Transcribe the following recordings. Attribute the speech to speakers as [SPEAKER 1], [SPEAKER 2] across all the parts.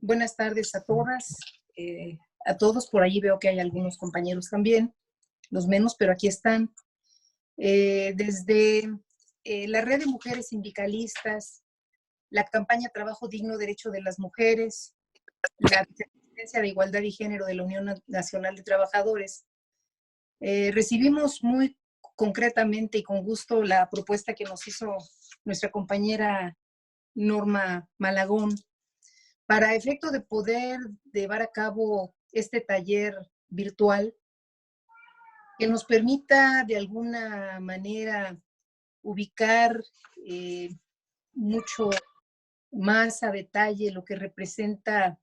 [SPEAKER 1] Buenas tardes a todas, a todos. Por allí veo que hay algunos compañeros también, los menos, pero aquí están. Desde la Red de Mujeres Sindicalistas, la campaña Trabajo Digno, Derecho de las Mujeres, la Vicepresidencia de Igualdad y Género de la Unión Nacional de Trabajadores, recibimos muy concretamente y con gusto la propuesta que nos hizo nuestra compañera Norma Malagón para efecto de poder llevar a cabo este taller virtual que nos permita de alguna manera ubicar mucho más a detalle lo que representa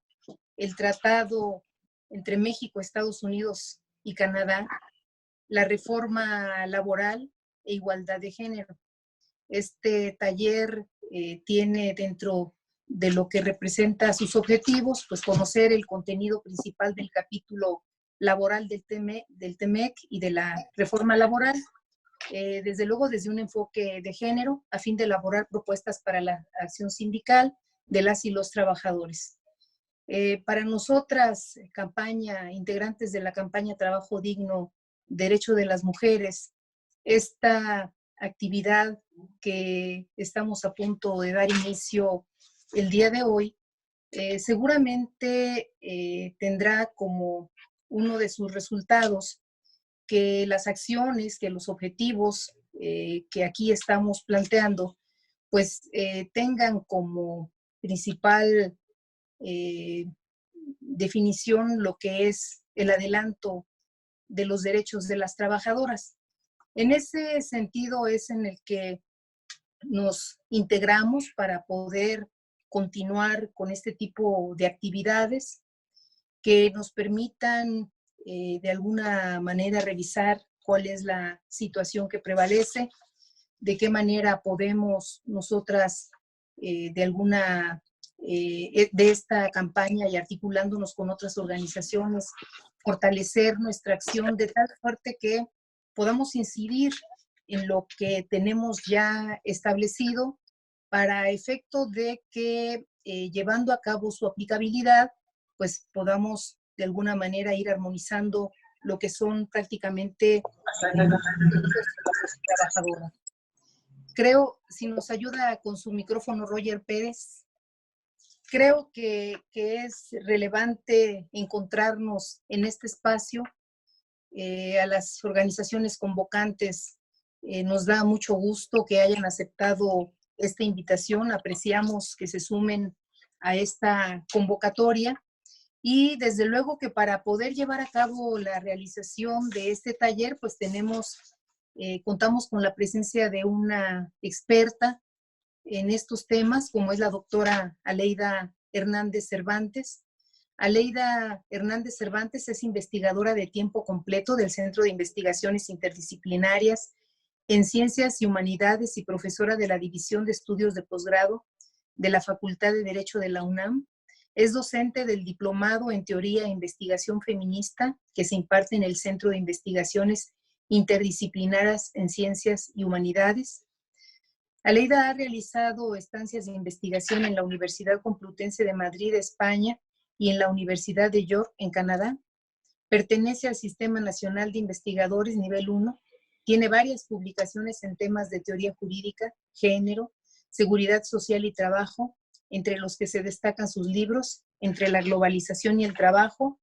[SPEAKER 1] el tratado entre México, Estados Unidos y Canadá, la reforma laboral e igualdad de género. Este taller tiene dentro de lo que representa sus objetivos, pues conocer el contenido principal del capítulo laboral del TEMEC y de la reforma laboral, desde luego desde un enfoque de género, a fin de elaborar propuestas para la acción sindical de las y los trabajadores. Para nosotras, integrantes de la campaña Trabajo Digno, Derecho de las Mujeres, esta actividad que estamos a punto de dar inicio el día de hoy, seguramente tendrá como uno de sus resultados que las acciones, que los objetivos que aquí estamos planteando, pues tengan como principal definición lo que es el adelanto de los derechos de las trabajadoras. En ese sentido es en el que nos integramos para poder continuar con este tipo de actividades que nos permitan de alguna manera revisar cuál es la situación que prevalece, de qué manera podemos nosotras de alguna de esta campaña y articulándonos con otras organizaciones, fortalecer nuestra acción de tal suerte que podamos incidir en lo que tenemos ya establecido para efecto de que llevando a cabo su aplicabilidad, pues podamos de alguna manera ir armonizando lo que son prácticamente trabajadoras. Creo, si nos ayuda con su micrófono Roger Pérez, creo que es relevante encontrarnos en este espacio. A las organizaciones convocantes nos da mucho gusto que hayan aceptado esta invitación. Apreciamos que se sumen a esta convocatoria y desde luego que para poder llevar a cabo la realización de este taller, pues contamos con la presencia de una experta en estos temas, como es la doctora Aleida Hernández Cervantes. Aleida Hernández Cervantes es investigadora de tiempo completo del Centro de Investigaciones Interdisciplinarias en Ciencias y Humanidades y profesora de la División de Estudios de Posgrado de la Facultad de Derecho de la UNAM. Es docente del Diplomado en Teoría e Investigación Feminista que se imparte en el Centro de Investigaciones Interdisciplinarias en Ciencias y Humanidades. Aleida ha realizado estancias de investigación en la Universidad Complutense de Madrid, España, y en la Universidad de York, en Canadá. Pertenece al Sistema Nacional de Investigadores Nivel 1. Tiene varias publicaciones en temas de teoría jurídica, género, seguridad social y trabajo, entre los que se destacan sus libros Entre la globalización y el trabajo,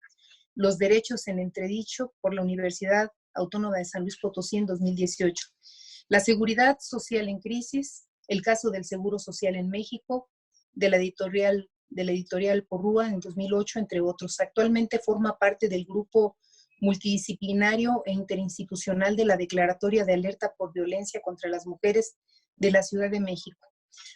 [SPEAKER 1] Los derechos en entredicho, por la Universidad Autónoma de San Luis Potosí en 2018. La seguridad social en crisis, el caso del Seguro Social en México, de la editorial Porrúa en 2008, entre otros. Actualmente forma parte del grupo multidisciplinario e interinstitucional de la Declaratoria de Alerta por Violencia contra las Mujeres de la Ciudad de México.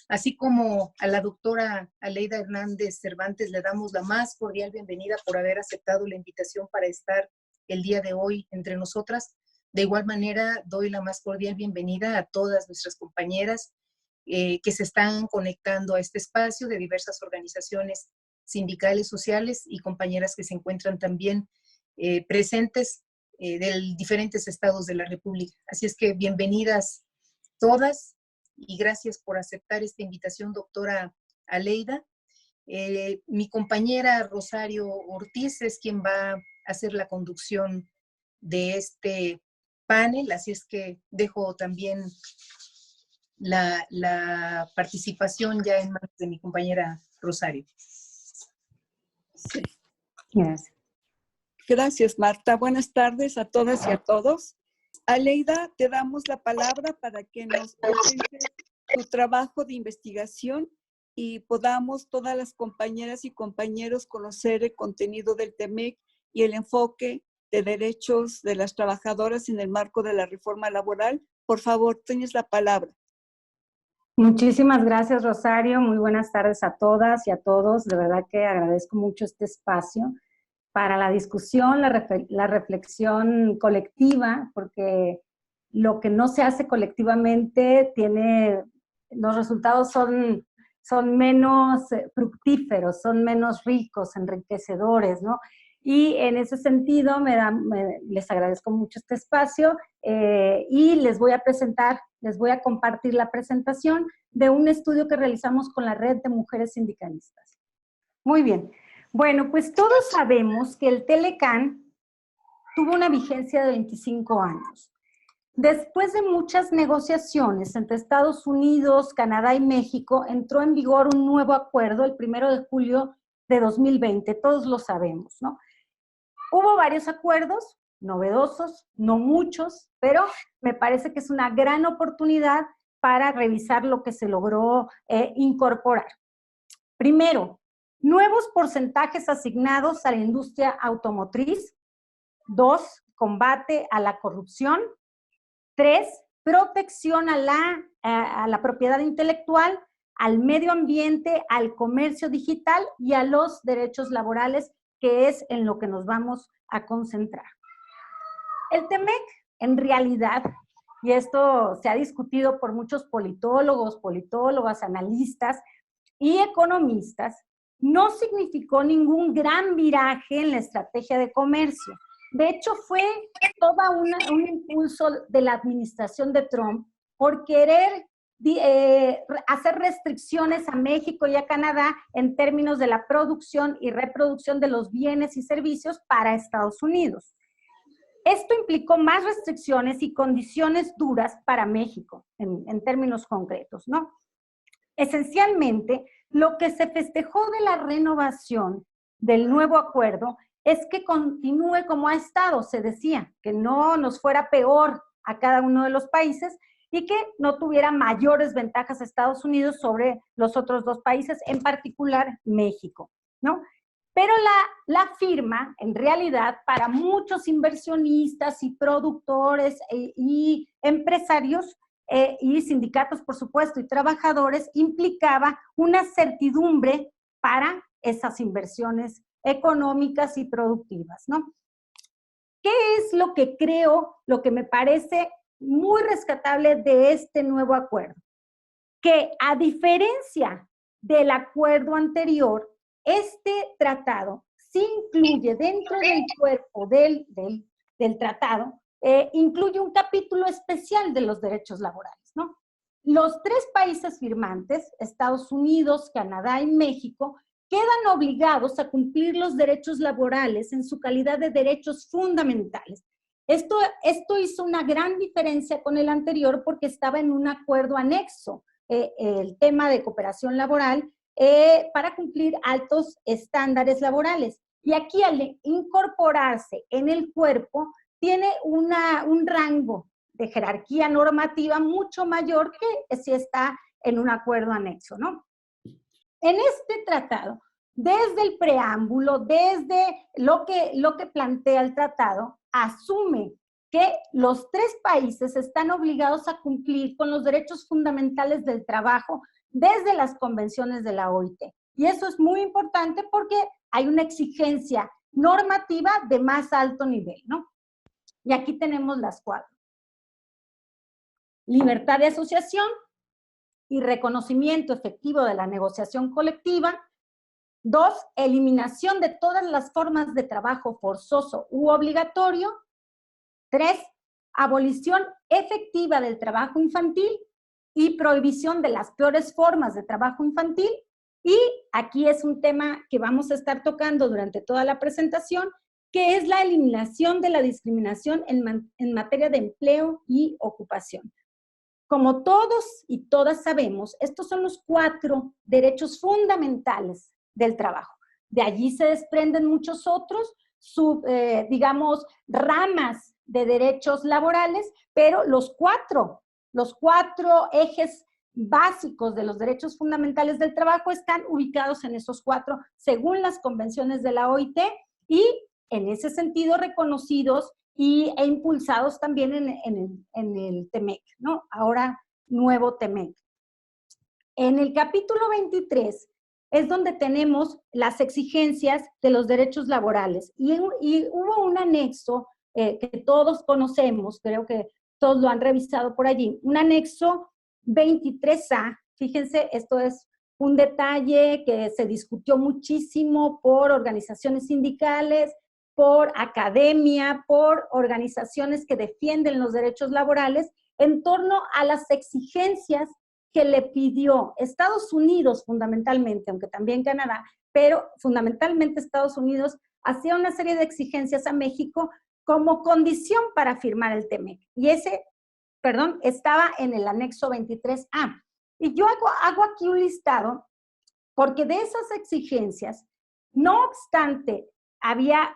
[SPEAKER 1] Así como a la doctora Aleida Hernández Cervantes le damos la más cordial bienvenida por haber aceptado la invitación para estar el día de hoy entre nosotras. De igual manera, doy la más cordial bienvenida a todas nuestras compañeras que se están conectando a este espacio de diversas organizaciones sindicales, sociales y compañeras que se encuentran también presentes de diferentes estados de la República. Así es que bienvenidas todas y gracias por aceptar esta invitación, doctora Aleida. Mi compañera Rosario Ortiz es quien va a hacer la conducción de este panel, así es que dejo también la participación ya en manos de mi compañera Rosario.
[SPEAKER 2] Sí.
[SPEAKER 3] Gracias.
[SPEAKER 2] Gracias, Marta. Buenas tardes a todas y a todos. Aleida, te damos la palabra para que nos presentes tu trabajo de investigación y podamos todas las compañeras y compañeros conocer el contenido del TEMEC y el enfoque de derechos de las trabajadoras en el marco de la reforma laboral. Por favor, tienes la palabra.
[SPEAKER 3] Muchísimas gracias, Rosario. Muy buenas tardes a todas y a todos. De verdad que agradezco mucho este espacio para la discusión, la reflexión colectiva, porque lo que no se hace colectivamente los resultados son menos fructíferos, son menos ricos, enriquecedores, ¿no? Y en ese sentido les agradezco mucho este espacio y les voy a compartir la presentación de un estudio que realizamos con la Red de Mujeres Sindicalistas. Muy bien. Bueno, pues todos sabemos que el Telecán tuvo una vigencia de 25 años. Después de muchas negociaciones entre Estados Unidos, Canadá y México, entró en vigor un nuevo acuerdo el 1 de julio de 2020, todos lo sabemos, ¿no? Hubo varios acuerdos novedosos, no muchos, pero me parece que es una gran oportunidad para revisar lo que se logró incorporar. Primero, nuevos porcentajes asignados a la industria automotriz. 2, combate a la corrupción. 3, protección a la propiedad intelectual, al medio ambiente, al comercio digital y a los derechos laborales, que es en lo que nos vamos a concentrar. El TEMEC, en realidad, y esto se ha discutido por muchos politólogos, politólogas, analistas y economistas, no significó ningún gran viraje en la estrategia de comercio. De hecho, fue todo un impulso de la administración de Trump por querer hacer restricciones a México y a Canadá en términos de la producción y reproducción de los bienes y servicios para Estados Unidos. Esto implicó más restricciones y condiciones duras para México, en términos concretos, ¿no? Esencialmente, lo que se festejó de la renovación del nuevo acuerdo es que continúe como ha estado, se decía, que no nos fuera peor a cada uno de los países y que no tuviera mayores ventajas a Estados Unidos sobre los otros dos países, en particular México, ¿no? Pero la firma, en realidad, para muchos inversionistas y productores y empresarios y sindicatos, por supuesto, y trabajadores, implicaba una certidumbre para esas inversiones económicas y productivas, ¿no? ¿Qué es lo que creo, lo que me parece muy rescatable de este nuevo acuerdo? Que a diferencia del acuerdo anterior, este tratado sí incluye dentro del cuerpo del tratado, incluye un capítulo especial de los derechos laborales, ¿no? Los 3 países firmantes, Estados Unidos, Canadá y México, quedan obligados a cumplir los derechos laborales en su calidad de derechos fundamentales. Esto hizo una gran diferencia con el anterior porque estaba en un acuerdo anexo, el tema de cooperación laboral, para cumplir altos estándares laborales. Y aquí, al incorporarse en el cuerpo, tiene un rango de jerarquía normativa mucho mayor que si está en un acuerdo anexo, ¿no? En este tratado, desde el preámbulo, desde lo que plantea el tratado, asume que los 3 países están obligados a cumplir con los derechos fundamentales del trabajo desde las convenciones de la OIT. Y eso es muy importante porque hay una exigencia normativa de más alto nivel, ¿no? Y aquí tenemos las 4. Libertad de asociación y reconocimiento efectivo de la negociación colectiva. 2, eliminación de todas las formas de trabajo forzoso u obligatorio. 3, abolición efectiva del trabajo infantil y prohibición de las peores formas de trabajo infantil. Y aquí es un tema que vamos a estar tocando durante toda la presentación, que es la eliminación de la discriminación en materia de empleo y ocupación. Como todos y todas sabemos, estos son los 4 derechos fundamentales del trabajo. De allí se desprenden muchos otros, digamos, ramas de derechos laborales, pero los cuatro ejes básicos de los derechos fundamentales del trabajo están ubicados en esos 4, según las convenciones de la OIT, y en ese sentido reconocidos e impulsados también en el TEMEC, ¿no? Ahora, nuevo TEMEC. En el capítulo 23 es donde tenemos las exigencias de los derechos laborales. Y hubo un anexo que todos conocemos, creo que todos lo han revisado por allí, un anexo 23A. Fíjense, esto es un detalle que se discutió muchísimo por organizaciones sindicales, por academia, por organizaciones que defienden los derechos laborales, en torno a las exigencias que le pidió Estados Unidos fundamentalmente, aunque también Canadá, pero fundamentalmente Estados Unidos hacía una serie de exigencias a México como condición para firmar el TEMEC. Y estaba en el anexo 23A. Y yo hago aquí un listado porque de esas exigencias, no obstante, había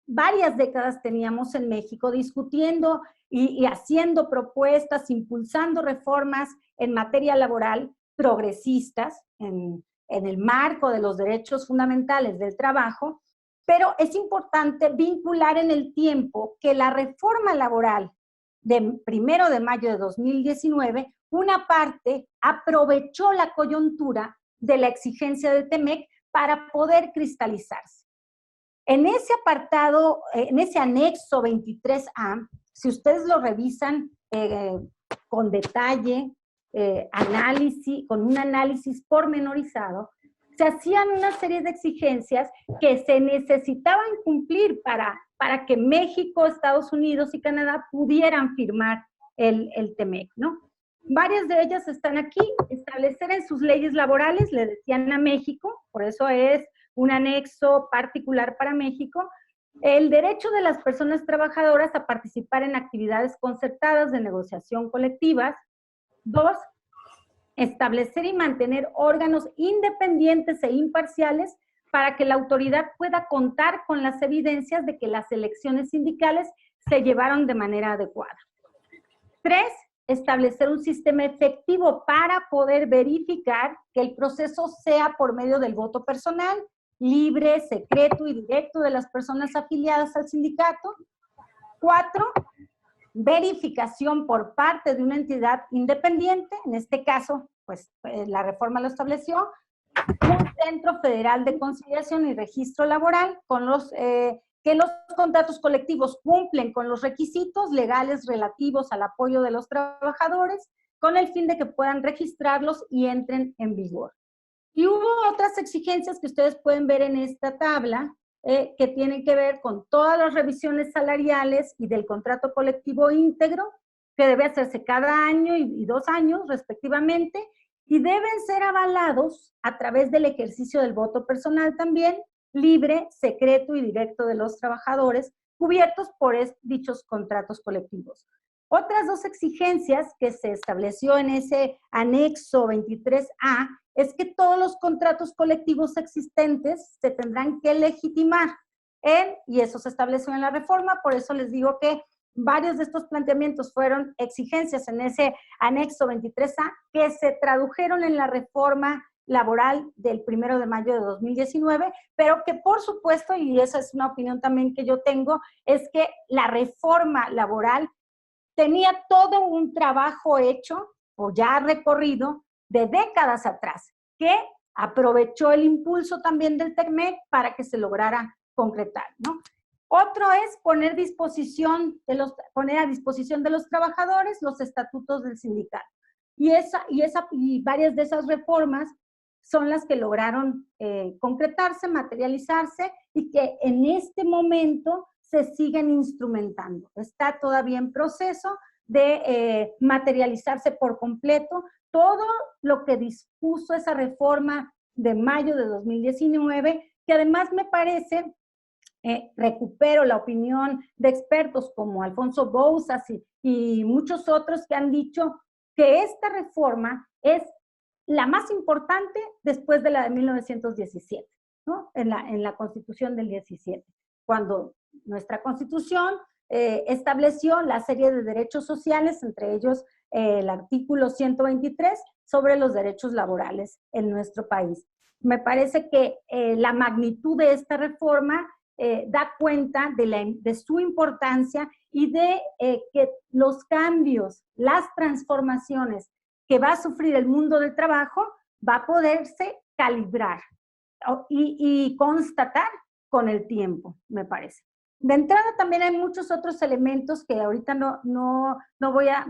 [SPEAKER 3] varias décadas teníamos en México discutiendo y haciendo propuestas, impulsando reformas en materia laboral progresistas en el marco de los derechos fundamentales del trabajo, pero es importante vincular en el tiempo que la reforma laboral de 1 de mayo de 2019, una parte aprovechó la coyuntura de la exigencia de TEMEC para poder cristalizarse. En ese apartado, en ese anexo 23A, si ustedes lo revisan con detalle, con un análisis pormenorizado, se hacían una serie de exigencias que se necesitaban cumplir para que México, Estados Unidos y Canadá pudieran firmar el TEMEC, ¿no? Varias de ellas están aquí. Establecer en sus leyes laborales, le decían a México, por eso es un anexo particular para México, el derecho de las personas trabajadoras a participar en actividades concertadas de negociación colectivas. 2, establecer y mantener órganos independientes e imparciales para que la autoridad pueda contar con las evidencias de que las elecciones sindicales se llevaron de manera adecuada. 3, establecer un sistema efectivo para poder verificar que el proceso sea por medio del voto personal, libre, secreto y directo de las personas afiliadas al sindicato. 4, verificación por parte de una entidad independiente, en este caso, pues la reforma lo estableció, un Centro Federal de Conciliación y Registro Laboral, que los contratos colectivos cumplen con los requisitos legales relativos al apoyo de los trabajadores, con el fin de que puedan registrarlos y entren en vigor. Y hubo otras exigencias que ustedes pueden ver en esta tabla, que tienen que ver con todas las revisiones salariales y del contrato colectivo íntegro, que debe hacerse cada año y 2 años respectivamente, y deben ser avalados a través del ejercicio del voto personal también, libre, secreto y directo de los trabajadores, cubiertos por dichos contratos colectivos. Otras 2 exigencias que se estableció en ese anexo 23A es que todos los contratos colectivos existentes se tendrán que legitimar y eso se estableció en la reforma, por eso les digo que varios de estos planteamientos fueron exigencias en ese anexo 23A que se tradujeron en la reforma laboral del 1 de mayo de 2019, pero que por supuesto, y esa es una opinión también que yo tengo, es que la reforma laboral tenía todo un trabajo hecho o ya recorrido de décadas atrás, que aprovechó el impulso también del TEMEC para que se lograra concretar, ¿no? Otro es poner a disposición de los trabajadores los estatutos del sindicato. Y varias de esas reformas son las que lograron concretarse, materializarse y que en este momento se siguen instrumentando. Está todavía en proceso de materializarse por completo todo lo que dispuso esa reforma de mayo de 2019, que además me parece, recupero la opinión de expertos como Alfonso Bouzas y muchos otros que han dicho que esta reforma es la más importante después de la de 1917, ¿no? En la Constitución del 17, cuando nuestra Constitución estableció la serie de derechos sociales, entre ellos el artículo 123 sobre los derechos laborales en nuestro país. Me parece que la magnitud de esta reforma da cuenta de su importancia y de que los cambios, las transformaciones que va a sufrir el mundo del trabajo va a poderse calibrar y constatar con el tiempo, me parece. De entrada también hay muchos otros elementos que ahorita no voy a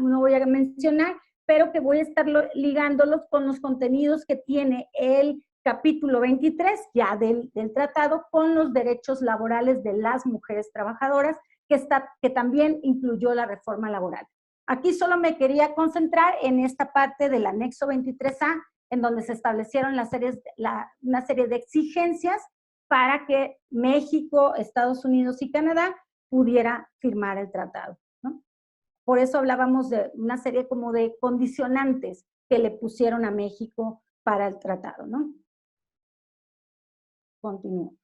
[SPEAKER 3] mencionar, pero que voy a estar ligándolos con los contenidos que tiene el capítulo 23 ya del tratado con los derechos laborales de las mujeres trabajadoras, que también incluyó la reforma laboral. Aquí solo me quería concentrar en esta parte del anexo 23A, en donde se establecieron una serie de exigencias para que México, Estados Unidos y Canadá pudiera firmar el tratado, ¿no? Por eso hablábamos de una serie como de condicionantes que le pusieron a México para el tratado, ¿no? Continúo.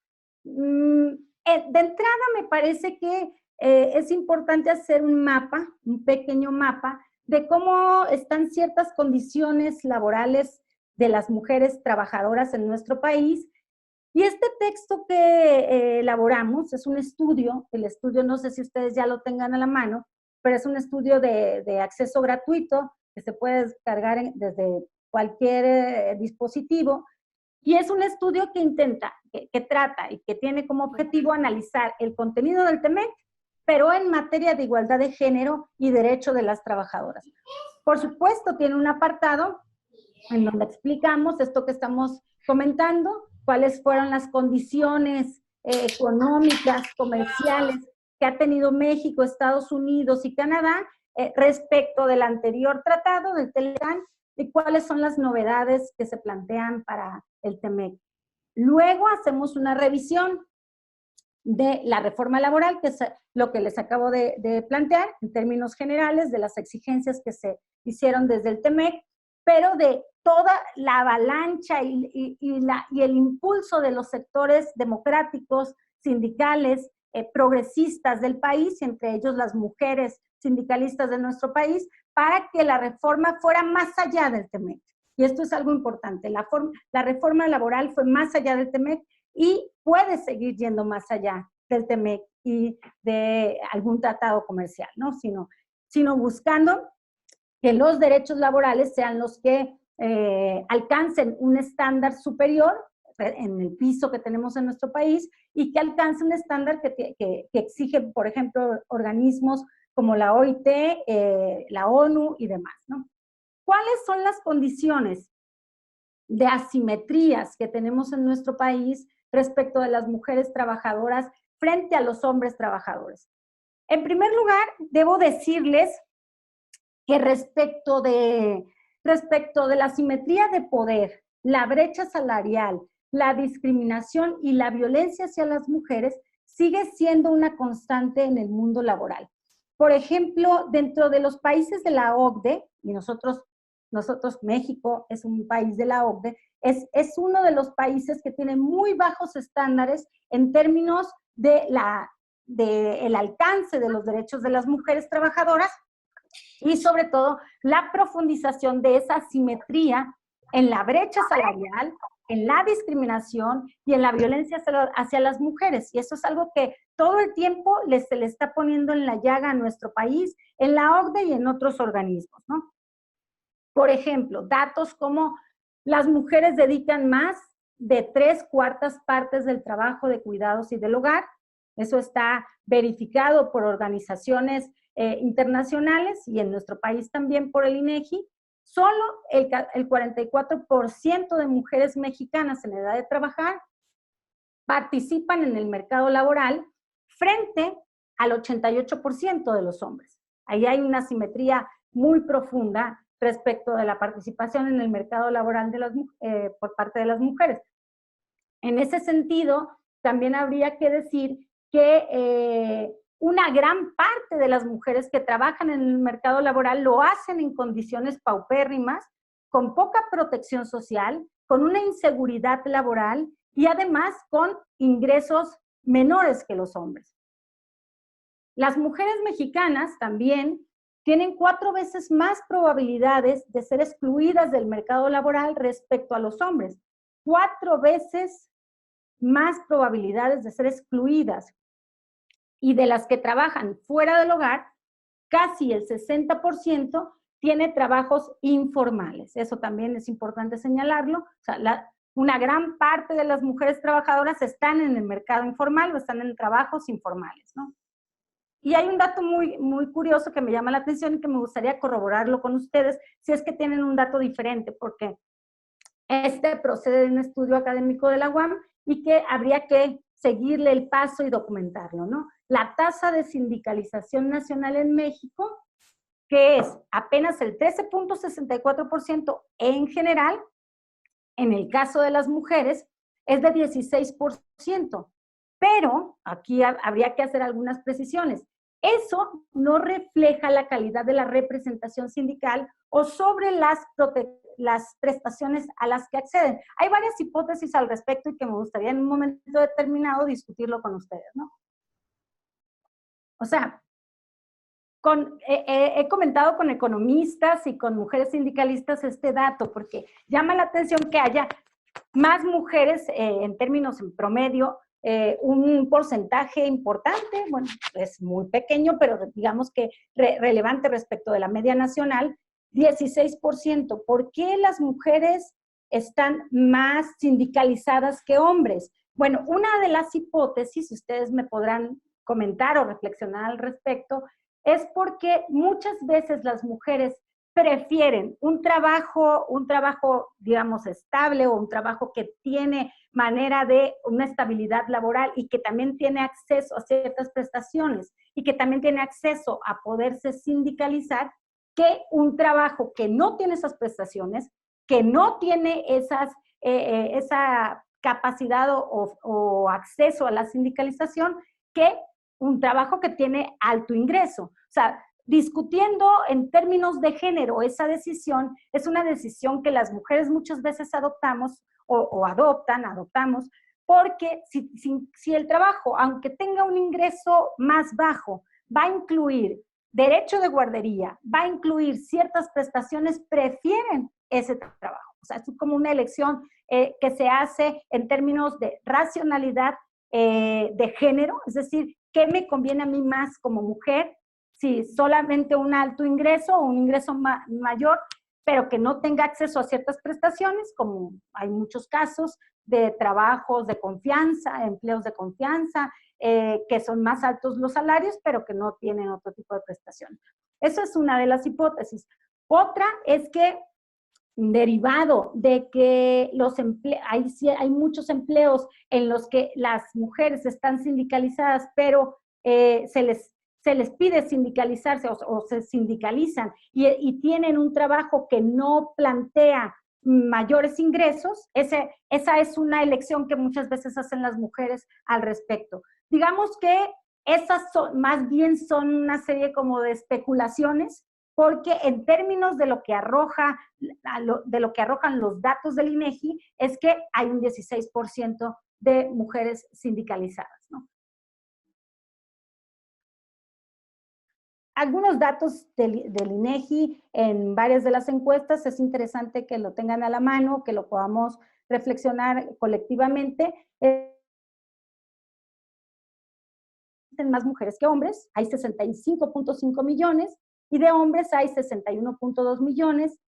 [SPEAKER 3] De entrada me parece que es importante hacer un mapa, un pequeño mapa, de cómo están ciertas condiciones laborales de las mujeres trabajadoras en nuestro país. Y este texto que elaboramos es un estudio, el estudio no sé si ustedes ya lo tengan a la mano, pero es un estudio de acceso gratuito que se puede descargar desde cualquier dispositivo, y es un estudio que trata y que tiene como objetivo analizar el contenido del TEMEC, pero en materia de igualdad de género y derecho de las trabajadoras. Por supuesto, tiene un apartado en donde explicamos esto que estamos comentando, cuáles fueron las condiciones económicas, comerciales que ha tenido México, Estados Unidos y Canadá respecto del anterior tratado, del TELECAN, y cuáles son las novedades que se plantean para el TEMEC. Luego hacemos una revisión de la reforma laboral, que es lo que les acabo de plantear en términos generales, de las exigencias que se hicieron desde el TEMEC, pero de toda la avalancha y el impulso de los sectores democráticos, sindicales, progresistas del país, entre ellos las mujeres sindicalistas de nuestro país, para que la reforma fuera más allá del TEMEC. Y esto es algo importante, la reforma laboral fue más allá del TEMEC y puede seguir yendo más allá del TEMEC y de algún tratado comercial, ¿no? Sino buscando que los derechos laborales sean los que alcancen un estándar superior en el piso que tenemos en nuestro país y que alcance un estándar que exigen, por ejemplo, organismos como la OIT, la ONU y demás, ¿no? ¿Cuáles son las condiciones de asimetrías que tenemos en nuestro país respecto de las mujeres trabajadoras frente a los hombres trabajadores? En primer lugar, debo decirles que respecto de la asimetría de poder, la brecha salarial, la discriminación y la violencia hacia las mujeres sigue siendo una constante en el mundo laboral. Por ejemplo, dentro de los países de la OCDE, y nosotros México es un país de la OCDE, es uno de los países que tiene muy bajos estándares en términos de el alcance de los derechos de las mujeres trabajadoras y sobre todo la profundización de esa asimetría en la brecha salarial, en la discriminación y en la violencia hacia las mujeres. Y eso es algo que todo el tiempo se le está poniendo en la llaga a nuestro país, en la OCDE y en otros organismos, ¿no? Por ejemplo, datos como las mujeres dedican más de 3/4 partes del trabajo de cuidados y del hogar. Eso está verificado por organizaciones internacionales y en nuestro país también por el INEGI. Solo el 44% de mujeres mexicanas en edad de trabajar participan en el mercado laboral frente al 88% de los hombres. Ahí hay una asimetría muy profunda respecto de la participación en el mercado laboral por parte de las mujeres. En ese sentido, también habría que decir que una gran parte de las mujeres que trabajan en el mercado laboral lo hacen en condiciones paupérrimas, con poca protección social, con una inseguridad laboral y además con ingresos menores que los hombres. Las mujeres mexicanas también tienen 4 veces más probabilidades de ser excluidas del mercado laboral respecto a los hombres. 4 veces más probabilidades de ser excluidas. Y de las que trabajan fuera del hogar, casi el 60% tiene trabajos informales. Eso también es importante señalarlo. O sea, una gran parte de las mujeres trabajadoras están en el mercado informal o están en trabajos informales, ¿no? Y hay un dato muy, muy curioso que me llama la atención y que me gustaría corroborarlo con ustedes, si es que tienen un dato diferente, porque este procede de un estudio académico de la UAM y que habría que seguirle el paso y documentarlo, ¿no? La tasa de sindicalización nacional en México, que es apenas el 13.64% en general, en el caso de las mujeres, es de 16%. Pero aquí habría que hacer algunas precisiones. Eso no refleja la calidad de la representación sindical o sobre las prestaciones a las que acceden. Hay varias hipótesis al respecto y que me gustaría en un momento determinado discutirlo con ustedes, ¿no? O sea, he comentado con economistas y con mujeres sindicalistas este dato porque llama la atención que haya más mujeres en términos en promedio, un porcentaje importante, bueno, es muy pequeño, pero digamos que relevante respecto de la media nacional, 16%. ¿Por qué las mujeres están más sindicalizadas que hombres? Bueno, una de las hipótesis, ustedes me podrán comentar o reflexionar al respecto, es porque muchas veces las mujeres prefieren un trabajo, digamos, estable o un trabajo que tiene manera de una estabilidad laboral y que también tiene acceso a ciertas prestaciones y que también tiene acceso a poderse sindicalizar, que un trabajo que no tiene esas prestaciones, que no tiene esa capacidad o acceso a la sindicalización, que un trabajo que tiene alto ingreso. O sea, discutiendo en términos de género, esa decisión es una decisión que las mujeres muchas veces adoptamos adoptamos, porque si el trabajo, aunque tenga un ingreso más bajo, va a incluir derecho de guardería, va a incluir ciertas prestaciones, prefieren ese trabajo. O sea, es como una elección que se hace en términos de racionalidad de género, es decir, ¿qué me conviene a mí más como mujer? Si solamente un alto ingreso o un ingreso mayor, pero que no tenga acceso a ciertas prestaciones, como hay muchos casos de trabajos de confianza, empleos de confianza, que son más altos los salarios, pero que no tienen otro tipo de prestación. Esa es una de las hipótesis. Otra es que, derivado de que hay muchos empleos en los que las mujeres están sindicalizadas, pero se les pide sindicalizarse o se sindicalizan y tienen un trabajo que no plantea mayores ingresos, esa es una elección que muchas veces hacen las mujeres al respecto. Digamos que esas más bien son una serie como de especulaciones, porque en términos de lo que arrojan los datos del INEGI, es que hay un 16% de mujeres sindicalizadas, ¿no? Algunos datos del INEGI en varias de las encuestas, es interesante que lo tengan a la mano, que lo podamos reflexionar colectivamente. Existen más mujeres que hombres, hay 65.5 millones, y de hombres hay 61.2 millones.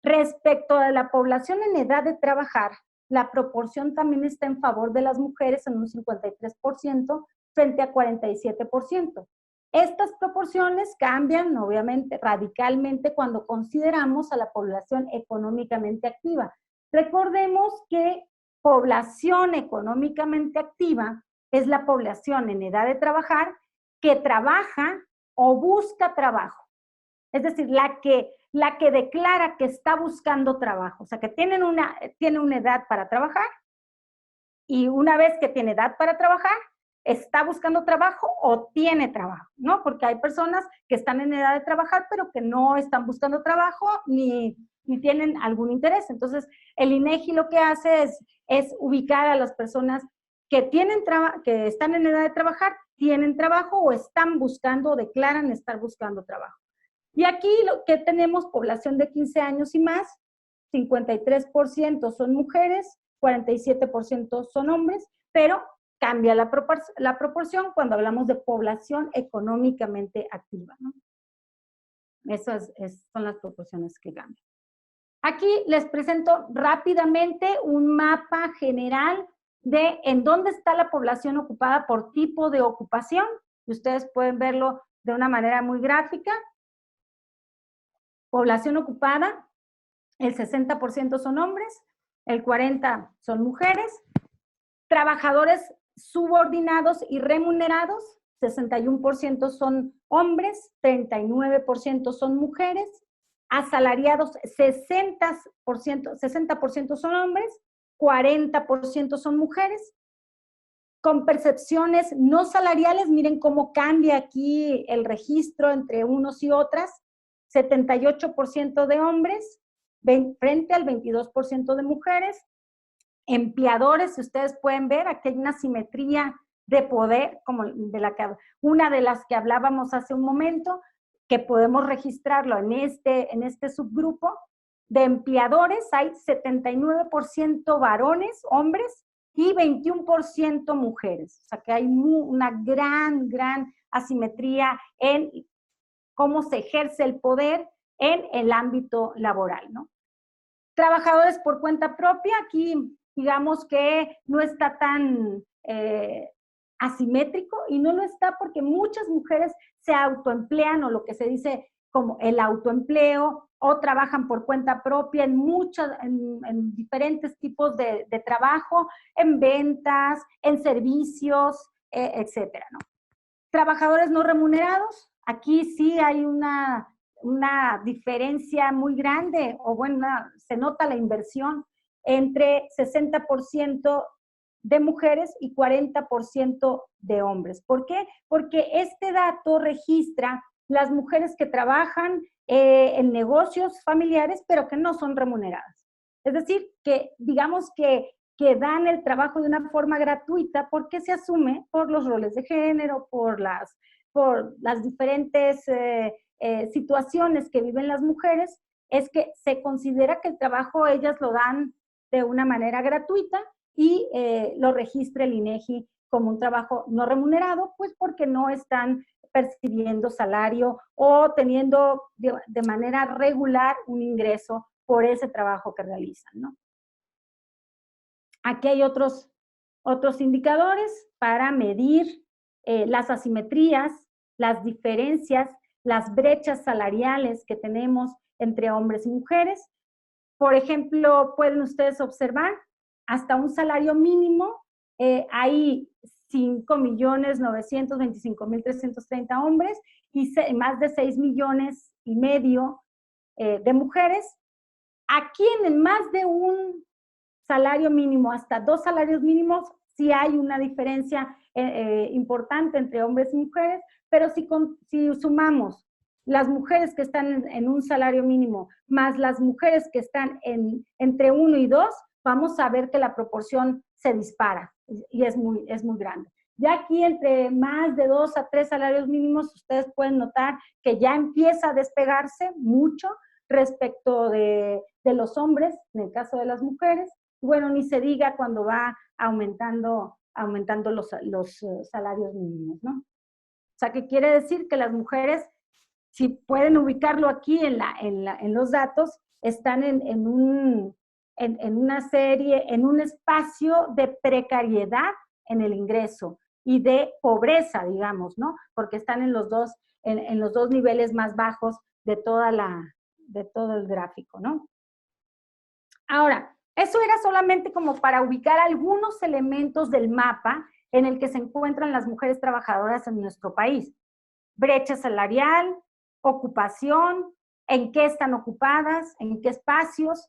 [SPEAKER 3] Respecto a la población en edad de trabajar, la proporción también está en favor de las mujeres en un 53% frente a 47%. Estas proporciones cambian, obviamente, radicalmente cuando consideramos a la población económicamente activa. Recordemos que población económicamente activa es la población en edad de trabajar que trabaja o busca trabajo. es decir, la que declara que está buscando trabajo, o sea, que tiene una edad para trabajar, y una vez que tiene edad para trabajar, está buscando trabajo o tiene trabajo, ¿no? Porque hay personas que están en edad de trabajar, pero que no están buscando trabajo ni tienen algún interés. Entonces, el INEGI lo que hace es ubicar a las personas que que están en edad de trabajar, tienen trabajo o están buscando o declaran estar buscando trabajo. Y aquí lo que tenemos, población de 15 años y más, 53% son mujeres, 47% son hombres, pero cambia la proporción cuando hablamos de población económicamente activa, ¿no? Esas son las proporciones que cambian. Aquí les presento rápidamente un mapa general de en dónde está la población ocupada por tipo de ocupación. Ustedes pueden verlo de una manera muy gráfica. Población ocupada, el 60% son hombres, el 40% son mujeres. Trabajadores subordinados y remunerados, 61% son hombres, 39% son mujeres. Asalariados, 60% son hombres, 40% son mujeres. Con percepciones no salariales, miren cómo cambia aquí el registro entre unos y otras, 78% de hombres frente al 22% de mujeres. Empleadores, si ustedes pueden ver, aquí hay una simetría de poder, como una de las que hablábamos hace un momento, que podemos registrarlo en este subgrupo. De empleadores hay 79% varones, hombres, y 21% mujeres. O sea que hay una gran asimetría en cómo se ejerce el poder en el ámbito laboral, ¿no? Trabajadores por cuenta propia, aquí digamos que no está tan asimétrico, y no lo está porque muchas mujeres se autoemplean, o lo que se dice como el autoempleo, o trabajan por cuenta propia en diferentes tipos de trabajo, en ventas, en servicios, etcétera, ¿no? Trabajadores no remunerados, aquí sí hay una diferencia muy grande, o bueno, se nota la inversión entre 60% de mujeres y 40% de hombres. ¿Por qué? Porque este dato registra las mujeres que trabajan en negocios familiares, pero que no son remuneradas. Es decir, que digamos que dan el trabajo de una forma gratuita porque se asume por los roles de género, por las diferentes situaciones que viven las mujeres, es que se considera que el trabajo ellas lo dan de una manera gratuita y lo registra el INEGI como un trabajo no remunerado, pues porque no están percibiendo salario o teniendo de manera regular un ingreso por ese trabajo que realizan, ¿no? Aquí hay otros indicadores para medir las asimetrías, las diferencias, las brechas salariales que tenemos entre hombres y mujeres. Por ejemplo, pueden ustedes observar, hasta un salario mínimo hay 5.925.330 hombres y más de 6,5 millones de mujeres. Aquí en más de un salario mínimo, hasta 2 salarios mínimos, sí hay una diferencia importante entre hombres y mujeres, pero si sumamos las mujeres que están en un salario mínimo más las mujeres que están entre 1 y 2, vamos a ver que la proporción se dispara y es muy grande. Ya aquí entre más de 2 a 3 salarios mínimos, ustedes pueden notar que ya empieza a despegarse mucho respecto de los hombres, en el caso de las mujeres. Bueno, ni se diga cuando va aumentando los salarios mínimos, ¿no? O sea, que quiere decir que las mujeres, si pueden ubicarlo aquí en los datos, están en una serie, en un espacio de precariedad en el ingreso y de pobreza, digamos, ¿no? Porque están en los dos niveles más bajos de todo el gráfico, ¿no? Ahora, eso era solamente como para ubicar algunos elementos del mapa en el que se encuentran las mujeres trabajadoras en nuestro país. Brecha salarial, ocupación, en qué están ocupadas, en qué espacios,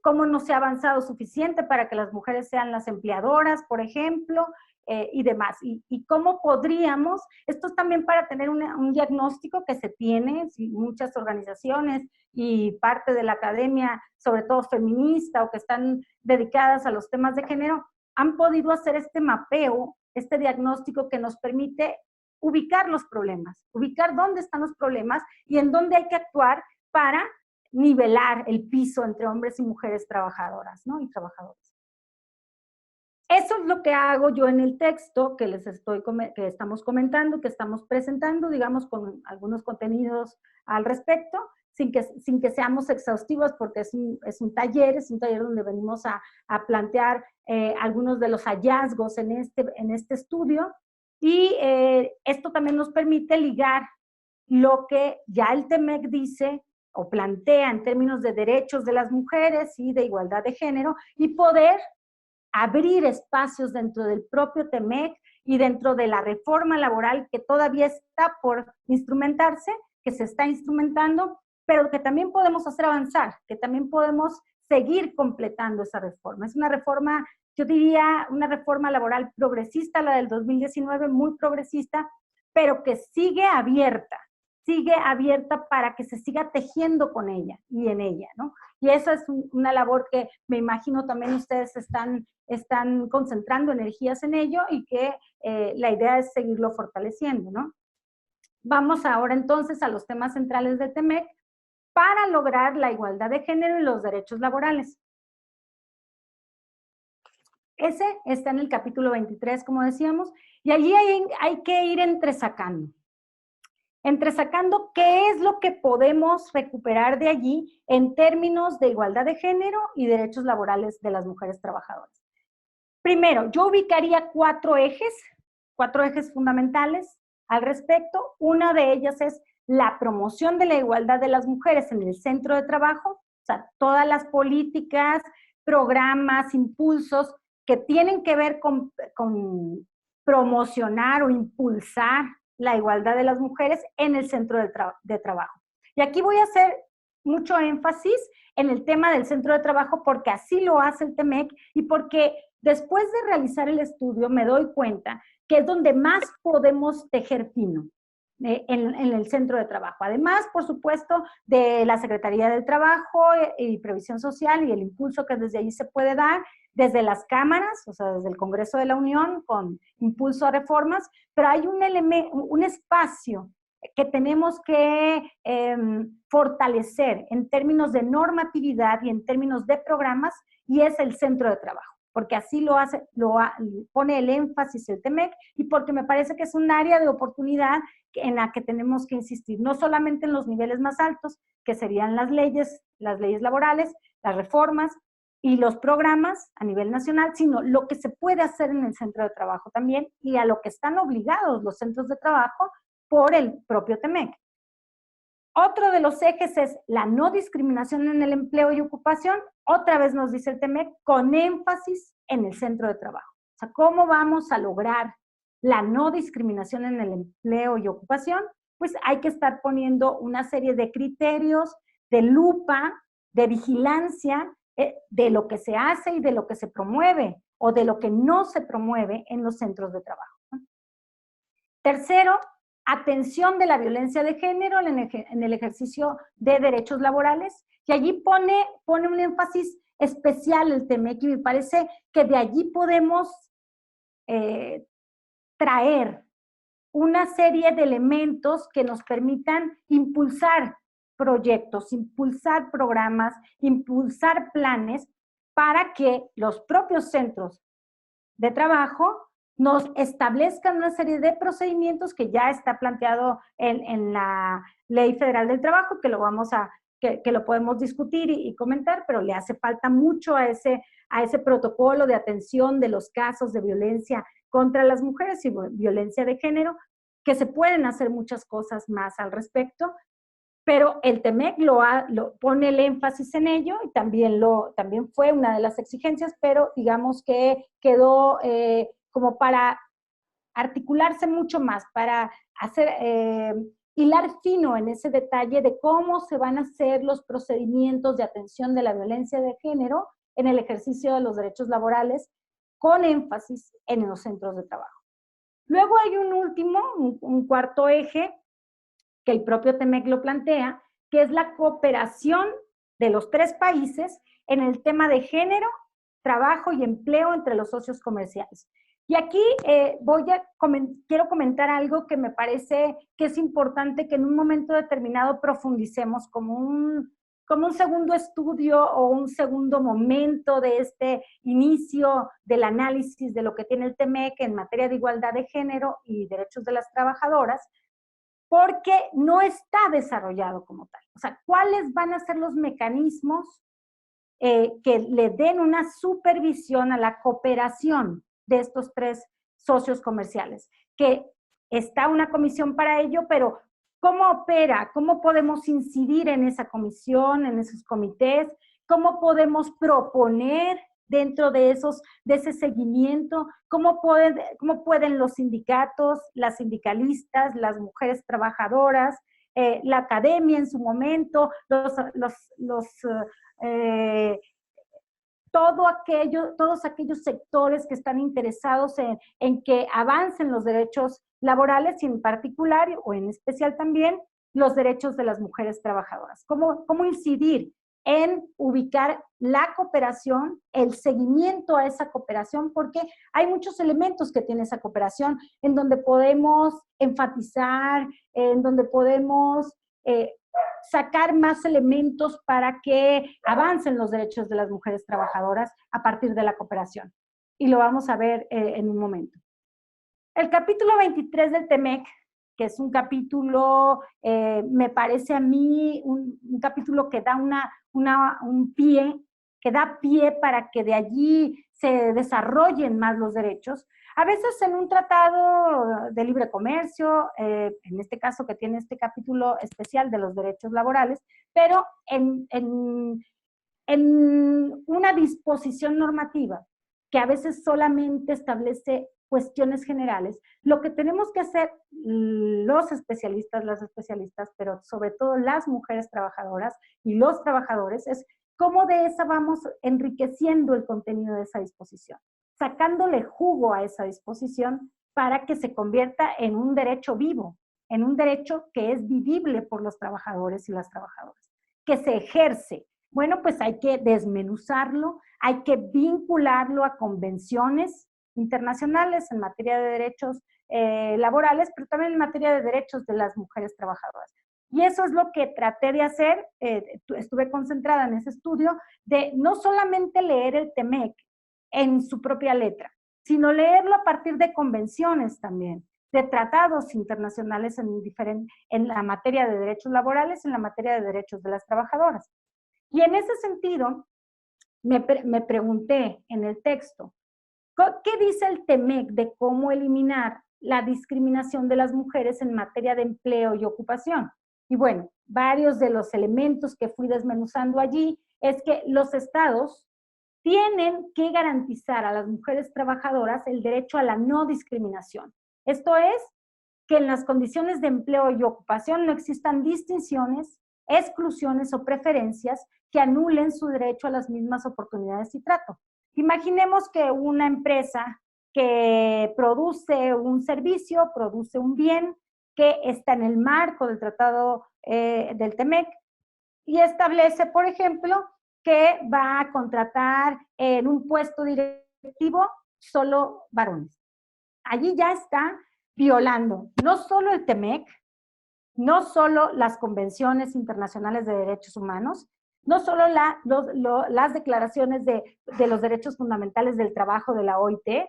[SPEAKER 3] cómo no se ha avanzado suficiente para que las mujeres sean las empleadoras, por ejemplo, y demás. Y cómo podríamos, esto es también para tener un diagnóstico que se tiene, muchas organizaciones y parte de la academia, sobre todo feminista o que están dedicadas a los temas de género, han podido hacer este mapeo, este diagnóstico que nos permite ubicar los problemas, ubicar dónde están los problemas y en dónde hay que actuar para nivelar el piso entre hombres y mujeres trabajadoras, ¿no? Y trabajadores. Eso es lo que hago yo en el texto que que estamos comentando, que estamos presentando, digamos, con algunos contenidos al respecto, sin que seamos exhaustivos, porque es un taller donde venimos a plantear algunos de los hallazgos en este estudio, y esto también nos permite ligar lo que ya el TEMEC dice o plantea en términos de derechos de las mujeres y de igualdad de género, y poder abrir espacios dentro del propio TEMEC y dentro de la reforma laboral que todavía está por instrumentarse, que se está instrumentando, pero que también podemos hacer avanzar, que también podemos seguir completando esa reforma. Es una reforma, yo diría, una reforma laboral progresista, la del 2019, muy progresista, pero que sigue abierta para que se siga tejiendo con ella y en ella, ¿no? Y esa es una labor que me imagino también ustedes están concentrando energías en ello, y que la idea es seguirlo fortaleciendo, ¿no? Vamos ahora entonces a los temas centrales del TEMEC para lograr la igualdad de género y los derechos laborales. Ese está en el capítulo 23, como decíamos, y allí hay que ir entresacando qué es lo que podemos recuperar de allí en términos de igualdad de género y derechos laborales de las mujeres trabajadoras. Primero, yo ubicaría cuatro ejes fundamentales al respecto. Una de ellas es la promoción de la igualdad de las mujeres en el centro de trabajo, o sea, todas las políticas, programas, impulsos que tienen que ver con promocionar o impulsar la igualdad de las mujeres en el centro de trabajo. Y aquí voy a hacer mucho énfasis en el tema del centro de trabajo, porque así lo hace el TEMEC y porque después de realizar el estudio me doy cuenta que es donde más podemos tejer fino en el centro de trabajo. Además, por supuesto, de la Secretaría del Trabajo y Previsión Social y el impulso que desde allí se puede dar, desde las cámaras, o sea, desde el Congreso de la Unión, con impulso a reformas, pero hay un espacio que tenemos que fortalecer en términos de normatividad y en términos de programas, y es el centro de trabajo, porque así pone el énfasis el TEMEC, y porque me parece que es un área de oportunidad en la que tenemos que insistir, no solamente en los niveles más altos, que serían las leyes laborales, las reformas y los programas a nivel nacional, sino lo que se puede hacer en el centro de trabajo también, y a lo que están obligados los centros de trabajo por el propio TEMEC. Otro de los ejes es la no discriminación en el empleo y ocupación. Otra vez nos dice el TEMEC, con énfasis en el centro de trabajo. O sea, ¿cómo vamos a lograr la no discriminación en el empleo y ocupación? Pues hay que estar poniendo una serie de criterios, de lupa, de vigilancia, de lo que se hace y de lo que se promueve o de lo que no se promueve en los centros de trabajo. Tercero, atención de la violencia de género en el ejercicio de derechos laborales, y allí pone un énfasis especial el TEMEC, y me parece que de allí podemos traer una serie de elementos que nos permitan impulsar proyectos, impulsar programas, impulsar planes para que los propios centros de trabajo nos establezcan una serie de procedimientos que ya está planteado en la Ley Federal del Trabajo, que lo podemos discutir y comentar, pero le hace falta mucho a ese protocolo de atención de los casos de violencia contra las mujeres y violencia de género, que se pueden hacer muchas cosas más al respecto, pero el TEMEC lo pone el énfasis en ello, y también fue una de las exigencias, pero digamos que quedó como para articularse mucho más, para hacer hilar fino en ese detalle de cómo se van a hacer los procedimientos de atención de la violencia de género en el ejercicio de los derechos laborales, con énfasis en los centros de trabajo. Luego hay un último, un cuarto eje, que el propio TEMEC lo plantea, que es la cooperación de los 3 países en el tema de género, trabajo y empleo entre los socios comerciales. Y aquí quiero comentar algo que me parece que es importante que en un momento determinado profundicemos como un segundo estudio o un segundo momento de este inicio del análisis de lo que tiene el TEMEC en materia de igualdad de género y derechos de las trabajadoras, porque no está desarrollado como tal. O sea, ¿cuáles van a ser los mecanismos que le den una supervisión a la cooperación de estos 3 socios comerciales? Que está una comisión para ello, pero ¿cómo opera? ¿Cómo podemos incidir en esa comisión, en esos comités? ¿Cómo podemos proponer dentro de ese seguimiento? ¿Cómo pueden los sindicatos, las sindicalistas, las mujeres trabajadoras, la academia en su momento, todos aquellos sectores que están interesados en que avancen los derechos laborales y en particular, o en especial también, los derechos de las mujeres trabajadoras? ¿Cómo incidir en ubicar la cooperación, el seguimiento a esa cooperación? Porque hay muchos elementos que tiene esa cooperación en donde podemos enfatizar, en donde podemos sacar más elementos para que avancen los derechos de las mujeres trabajadoras a partir de la cooperación. Y lo vamos a ver en un momento. El capítulo 23 del TEMEC, que es un capítulo, me parece a mí, un capítulo que da que da pie para que de allí se desarrollen más los derechos. A veces en un tratado de libre comercio, en este caso que tiene este capítulo especial de los derechos laborales, pero en una disposición normativa que a veces solamente establece cuestiones generales, lo que tenemos que hacer los especialistas, las especialistas, pero sobre todo las mujeres trabajadoras y los trabajadores, es cómo de esa vamos enriqueciendo el contenido de esa disposición, sacándole jugo a esa disposición para que se convierta en un derecho vivo, en un derecho que es vivible por los trabajadores y las trabajadoras, que se ejerce. Bueno, pues hay que desmenuzarlo, hay que vincularlo a convenciones internacionales en materia de derechos laborales, pero también en materia de derechos de las mujeres trabajadoras. Y eso es lo que traté de hacer, estuve concentrada en ese estudio, de no solamente leer el TEMEC en su propia letra, sino leerlo a partir de convenciones también, de tratados internacionales en la materia de derechos laborales, en la materia de derechos de las trabajadoras. Y en ese sentido, me pregunté en el texto, ¿qué dice el TEMEC de cómo eliminar la discriminación de las mujeres en materia de empleo y ocupación? Y bueno, varios de los elementos que fui desmenuzando allí es que los estados tienen que garantizar a las mujeres trabajadoras el derecho a la no discriminación. Esto es, que en las condiciones de empleo y ocupación no existan distinciones, exclusiones o preferencias que anulen su derecho a las mismas oportunidades y trato. Imaginemos que una empresa que produce un servicio, produce un bien que está en el marco del tratado del TEMEC y establece, por ejemplo, que va a contratar en un puesto directivo solo varones. Allí ya está violando no solo el TEMEC, no solo las convenciones internacionales de derechos humanos, no solo las declaraciones de los derechos fundamentales del trabajo de la OIT,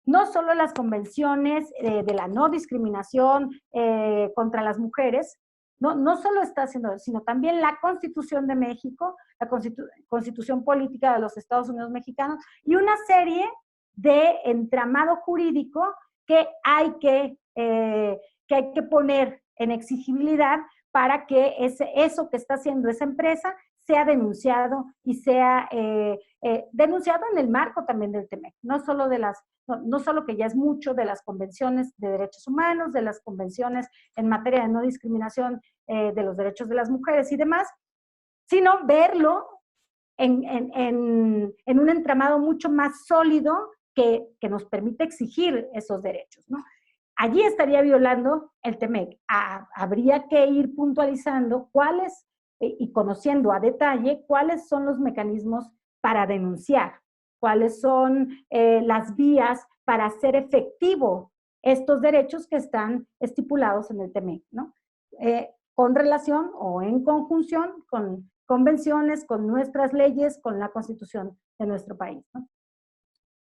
[SPEAKER 3] no solo las convenciones de la no discriminación contra las mujeres, no solo está haciendo, sino también la Constitución de México, la Constitución Política de los Estados Unidos Mexicanos y una serie de entramado jurídico que hay que poner en exigibilidad para que eso que está haciendo esa empresa sea denunciado y sea denunciado en el marco también del TEMEC, no solo no solo que ya es mucho de las convenciones de derechos humanos, de las convenciones en materia de no discriminación de los derechos de las mujeres y demás, sino verlo en un entramado mucho más sólido que nos permite exigir esos derechos, ¿no? Allí estaría violando el TEMEC. Habría que ir puntualizando cuáles y conociendo a detalle cuáles son los mecanismos para denunciar, cuáles son las vías para hacer efectivo estos derechos que están estipulados en el TEMEC, ¿no? Con relación o en conjunción con convenciones, con nuestras leyes, con la Constitución de nuestro país, ¿no?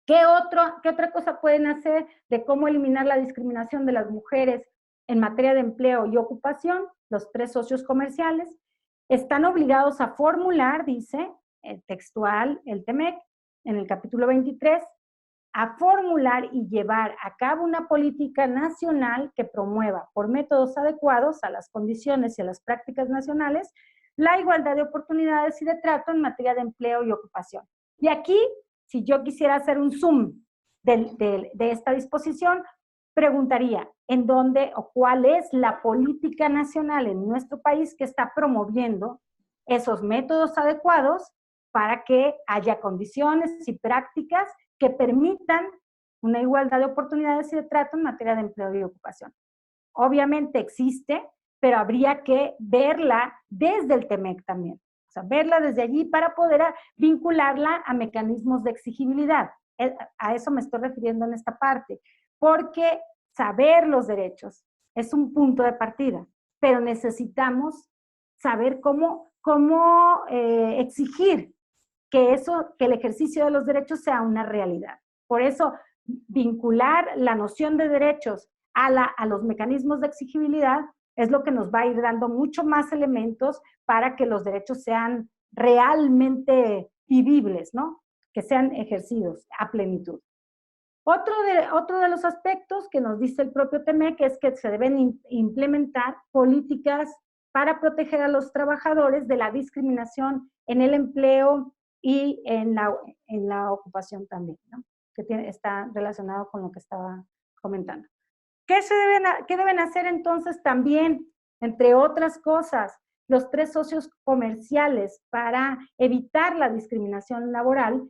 [SPEAKER 3] ¿Qué otra cosa pueden hacer de cómo eliminar la discriminación de las mujeres en materia de empleo y ocupación? Los 3 socios comerciales están obligados a formular, dice textual el TEMEC, en el capítulo 23, a formular y llevar a cabo una política nacional que promueva por métodos adecuados a las condiciones y a las prácticas nacionales la igualdad de oportunidades y de trato en materia de empleo y ocupación. Y aquí, si yo quisiera hacer un zoom de esta disposición, preguntaría, ¿en dónde o cuál es la política nacional en nuestro país que está promoviendo esos métodos adecuados para que haya condiciones y prácticas que permitan una igualdad de oportunidades y de trato en materia de empleo y ocupación? Obviamente existe, pero habría que verla desde el TEMEC también. O sea, verla desde allí para poder vincularla a mecanismos de exigibilidad. A eso me estoy refiriendo en esta parte, porque saber los derechos es un punto de partida, pero necesitamos saber cómo exigir que el ejercicio de los derechos sea una realidad. Por eso, vincular la noción de derechos a los mecanismos de exigibilidad es lo que nos va a ir dando mucho más elementos para que los derechos sean realmente vivibles, ¿no? Que sean ejercidos a plenitud. Otro de los aspectos que nos dice el propio TEMEC es que se deben implementar políticas para proteger a los trabajadores de la discriminación en el empleo y en la ocupación también, ¿no? Que está relacionado con lo que estaba comentando. ¿Qué deben hacer entonces también, entre otras cosas, los 3 socios comerciales para evitar la discriminación laboral?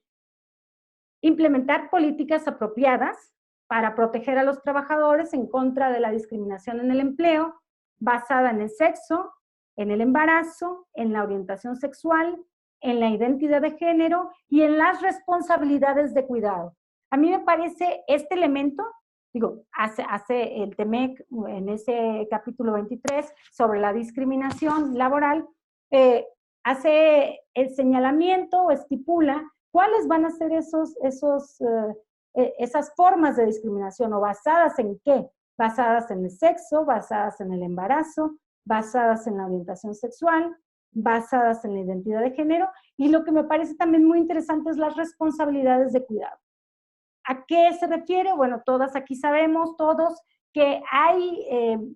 [SPEAKER 3] Implementar políticas apropiadas para proteger a los trabajadores en contra de la discriminación en el empleo, basada en el sexo, en el embarazo, en la orientación sexual, en la identidad de género y en las responsabilidades de cuidado. A mí me parece este elemento, hace el TEMEC en ese capítulo 23 sobre la discriminación laboral, hace el señalamiento o estipula cuáles van a ser esas formas de discriminación, o basadas en qué, basadas en el sexo, basadas en el embarazo, basadas en la orientación sexual, basadas en la identidad de género, y lo que me parece también muy interesante es las responsabilidades de cuidado. ¿A qué se refiere? Bueno, todas aquí sabemos, todos, que hay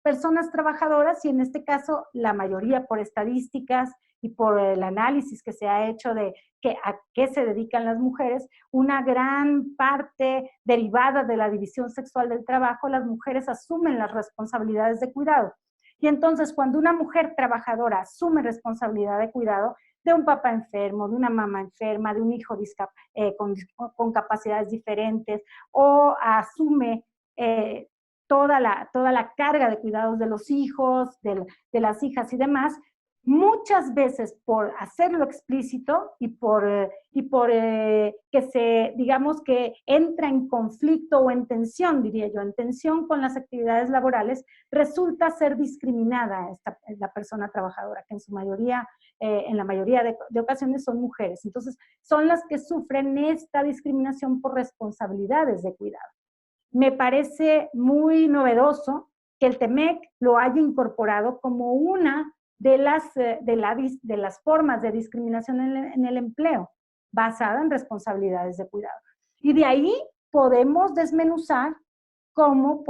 [SPEAKER 3] personas trabajadoras, y en este caso la mayoría por estadísticas y por el análisis que se ha hecho de a qué se dedican las mujeres, una gran parte derivada de la división sexual del trabajo, las mujeres asumen las responsabilidades de cuidado. Y entonces, cuando una mujer trabajadora asume responsabilidad de cuidado de un papá enfermo, de una mamá enferma, de un hijo con capacidades diferentes, o asume toda la carga de cuidados de los hijos, de las hijas y demás, muchas veces por hacerlo explícito y por que se, digamos que entra en conflicto o en tensión, diría yo, en tensión con las actividades laborales, resulta ser discriminada la persona trabajadora, que en la mayoría de ocasiones son mujeres. Entonces, son las que sufren esta discriminación por responsabilidades de cuidado. Me parece muy novedoso que el TEMEC lo haya incorporado como una de las formas de discriminación en el empleo, basada en responsabilidades de cuidado. Y de ahí podemos desmenuzar cómo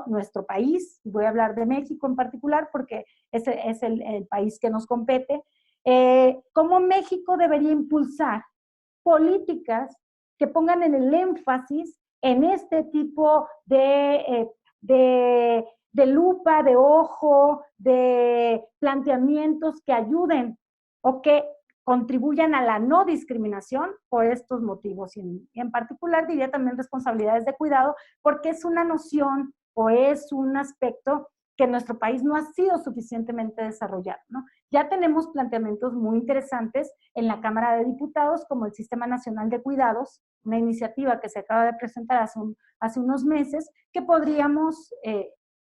[SPEAKER 3] nuestro país, y voy a hablar de México en particular porque es el país que nos compete, cómo México debería impulsar políticas que pongan en el énfasis en este tipo de lupa, de ojo, de planteamientos que ayuden o que contribuyan a la no discriminación por estos motivos. Y en particular diría también responsabilidades de cuidado, porque es una noción o es un aspecto que en nuestro país no ha sido suficientemente desarrollado, ¿no? Ya tenemos planteamientos muy interesantes en la Cámara de Diputados, como el Sistema Nacional de Cuidados, una iniciativa que se acaba de presentar hace unos meses, que podríamos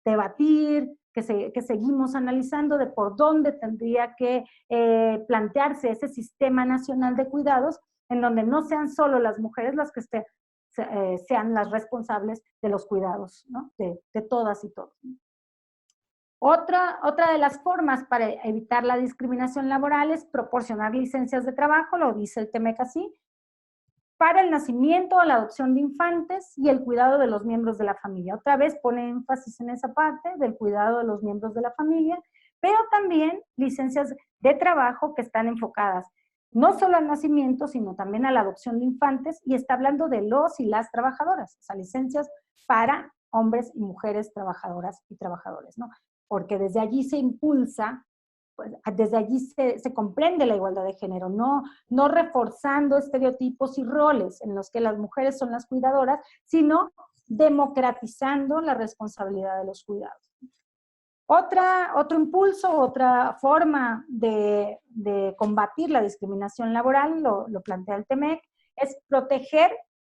[SPEAKER 3] debatir, que seguimos analizando de por dónde tendría que plantearse ese Sistema Nacional de Cuidados, en donde no sean solo las mujeres las que sean las responsables de los cuidados, ¿no? de todas y todos. Otra de las formas para evitar la discriminación laboral es proporcionar licencias de trabajo, lo dice el TEMEC así, para el nacimiento o la adopción de infantes y el cuidado de los miembros de la familia. Otra vez pone énfasis en esa parte del cuidado de los miembros de la familia, pero también licencias de trabajo que están enfocadas no solo al nacimiento, sino también a la adopción de infantes, y está hablando de los y las trabajadoras, o sea, licencias para hombres y mujeres trabajadoras y trabajadores, ¿no? Porque desde allí se impulsa, pues, desde allí se comprende la igualdad de género, no reforzando estereotipos y roles en los que las mujeres son las cuidadoras, sino democratizando la responsabilidad de los cuidados. Otro impulso, otra forma de combatir la discriminación laboral, lo plantea el TEMEC, es proteger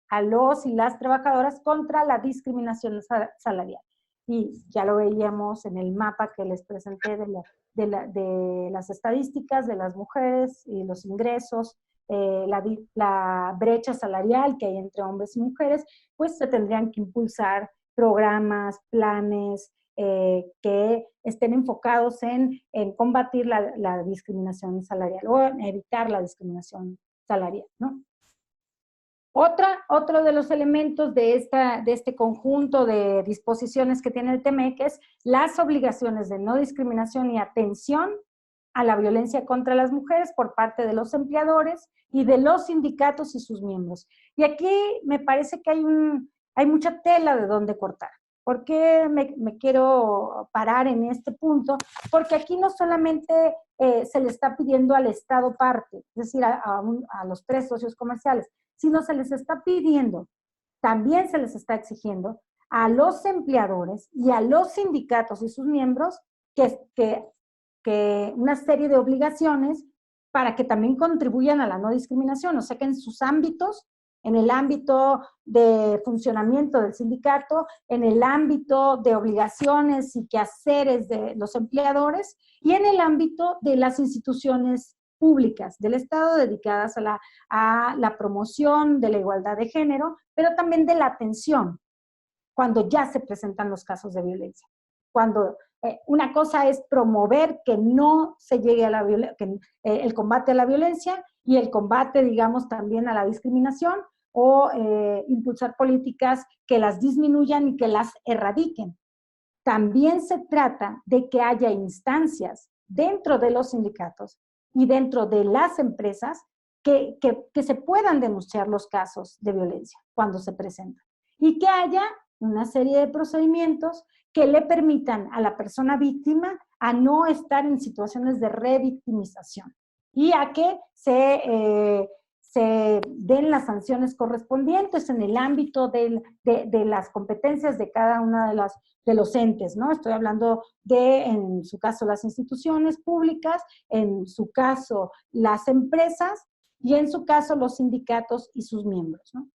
[SPEAKER 3] a los y las trabajadoras contra la discriminación salarial. Y ya lo veíamos en el mapa que les presenté de las estadísticas de las mujeres y los ingresos, la brecha salarial que hay entre hombres y mujeres, pues se tendrían que impulsar programas, planes, que estén enfocados en combatir la discriminación salarial o en evitar la discriminación salarial, ¿no? Otro de los elementos de este conjunto de disposiciones que tiene el TEMEC es las obligaciones de no discriminación y atención a la violencia contra las mujeres por parte de los empleadores y de los sindicatos y sus miembros. Y aquí me parece que hay mucha tela de donde cortar. ¿Por qué me quiero parar en este punto? Porque aquí no solamente se le está pidiendo al Estado parte, es decir, a los 3 socios comerciales, sino se les está pidiendo, también se les está exigiendo a los empleadores y a los sindicatos y sus miembros que una serie de obligaciones para que también contribuyan a la no discriminación, o sea que en sus ámbitos, en el ámbito de funcionamiento del sindicato, en el ámbito de obligaciones y quehaceres de los empleadores y en el ámbito de las instituciones públicas del Estado dedicadas a la promoción de la igualdad de género, pero también de la atención cuando ya se presentan los casos de violencia. Cuando una cosa es promover que no se llegue a el combate a la violencia y el combate, digamos, también a la discriminación o impulsar políticas que las disminuyan y que las erradiquen. También se trata de que haya instancias dentro de los sindicatos y dentro de las empresas que se puedan denunciar los casos de violencia cuando se presentan. Y que haya una serie de procedimientos que le permitan a la persona víctima a no estar en situaciones de revictimización y a que se den las sanciones correspondientes en el ámbito de las competencias de cada una de los entes, ¿no? Estoy hablando en su caso, las instituciones públicas, en su caso, las empresas y en su caso, los sindicatos y sus miembros, ¿no?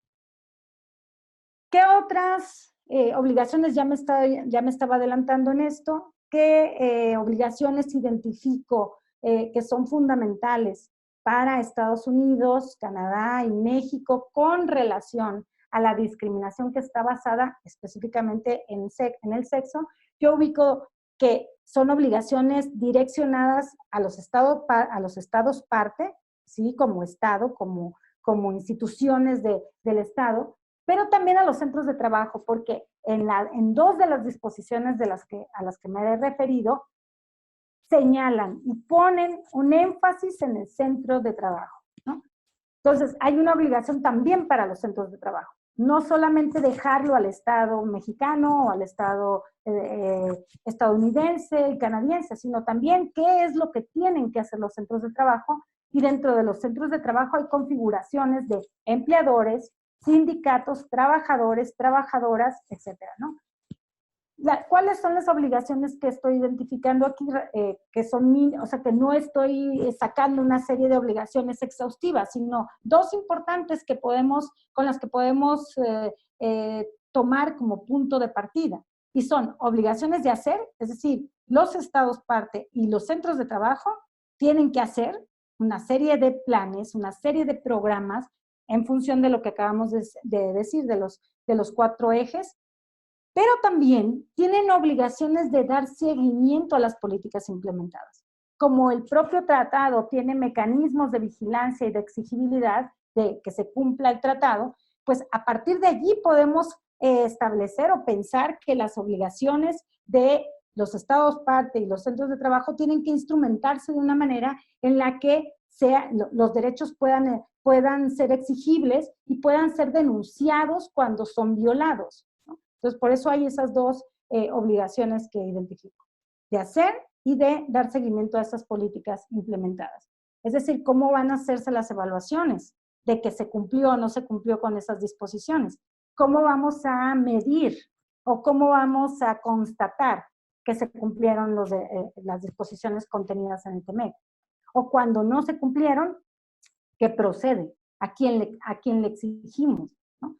[SPEAKER 3] ¿Qué otras obligaciones, ya me estaba adelantando en esto, qué obligaciones identifico que son fundamentales para Estados Unidos, Canadá y México con relación a la discriminación que está basada específicamente en el sexo? Yo ubico que son obligaciones direccionadas a los estados parte, ¿sí? Como Estado, como instituciones del Estado, pero también a los centros de trabajo, porque en 2 de las disposiciones a las que me he referido, señalan y ponen un énfasis en el centro de trabajo, ¿no? Entonces, hay una obligación también para los centros de trabajo. No solamente dejarlo al Estado mexicano o al Estado estadounidense y canadiense, sino también qué es lo que tienen que hacer los centros de trabajo. Y dentro de los centros de trabajo hay configuraciones de empleadores, sindicatos, trabajadores, trabajadoras, etcétera, ¿no? ¿Cuáles son las obligaciones que estoy identificando aquí? Que son, o sea, que no estoy sacando una serie de obligaciones exhaustivas, sino dos importantes que con las que podemos tomar como punto de partida. Y son obligaciones de hacer, es decir, los estados parte y los centros de trabajo tienen que hacer una serie de planes, una serie de programas en función de lo que acabamos de decir, de los 4 ejes, pero también tienen obligaciones de dar seguimiento a las políticas implementadas. Como el propio tratado tiene mecanismos de vigilancia y de exigibilidad de que se cumpla el tratado, pues a partir de allí podemos establecer o pensar que las obligaciones de los estados parte y los centros de trabajo tienen que instrumentarse de una manera en la que los derechos puedan ser exigibles y puedan ser denunciados cuando son violados, ¿no? Entonces, por eso hay esas dos obligaciones que identifico, de hacer y de dar seguimiento a esas políticas implementadas. Es decir, cómo van a hacerse las evaluaciones de que se cumplió o no se cumplió con esas disposiciones. ¿Cómo vamos a medir o cómo vamos a constatar que se cumplieron las disposiciones contenidas en el TEMEC? O cuando no se cumplieron, ¿qué procede? ¿A quién le exigimos? ¿No?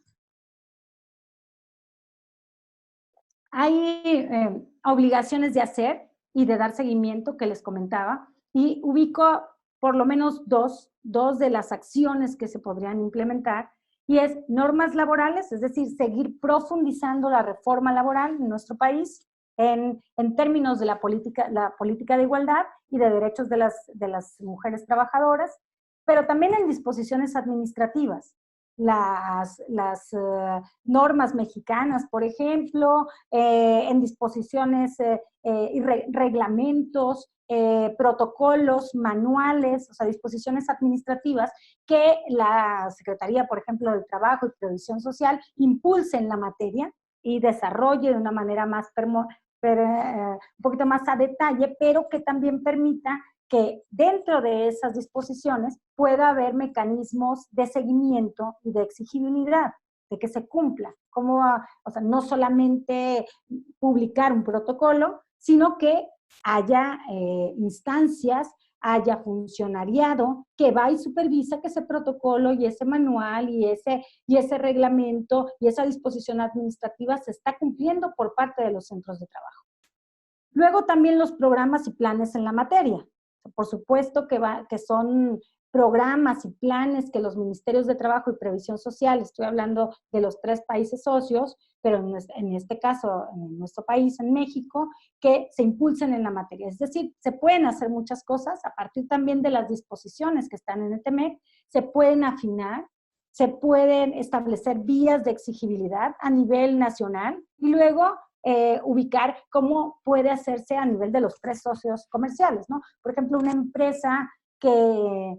[SPEAKER 3] Hay obligaciones de hacer y de dar seguimiento que les comentaba, y ubico por lo menos dos de las acciones que se podrían implementar, y es normas laborales, es decir, seguir profundizando la reforma laboral en nuestro país en términos de la política de igualdad y de derechos de las mujeres trabajadoras, pero también en disposiciones administrativas. Las normas mexicanas, por ejemplo, en disposiciones y reglamentos, protocolos, manuales, o sea, disposiciones administrativas que la Secretaría, por ejemplo, del Trabajo y Previsión Social impulse en la materia y desarrolle de una manera más un poquito más a detalle, pero que también permita que dentro de esas disposiciones pueda haber mecanismos de seguimiento y de exigibilidad, de que se cumpla. O sea, no solamente publicar un protocolo, sino que haya instancias, haya funcionariado que va y supervisa que ese protocolo y ese manual y ese reglamento y esa disposición administrativa se está cumpliendo por parte de los centros de trabajo. Luego también los programas y planes en la materia. Por supuesto que son programas y planes que los Ministerios de Trabajo y Previsión Social, estoy hablando de los 3 países socios, pero en este caso, en nuestro país, en México, que se impulsen en la materia. Es decir, se pueden hacer muchas cosas a partir también de las disposiciones que están en el TEMEC, se pueden afinar, se pueden establecer vías de exigibilidad a nivel nacional y luego ubicar cómo puede hacerse a nivel de los 3 socios comerciales, ¿no? Por ejemplo, una empresa que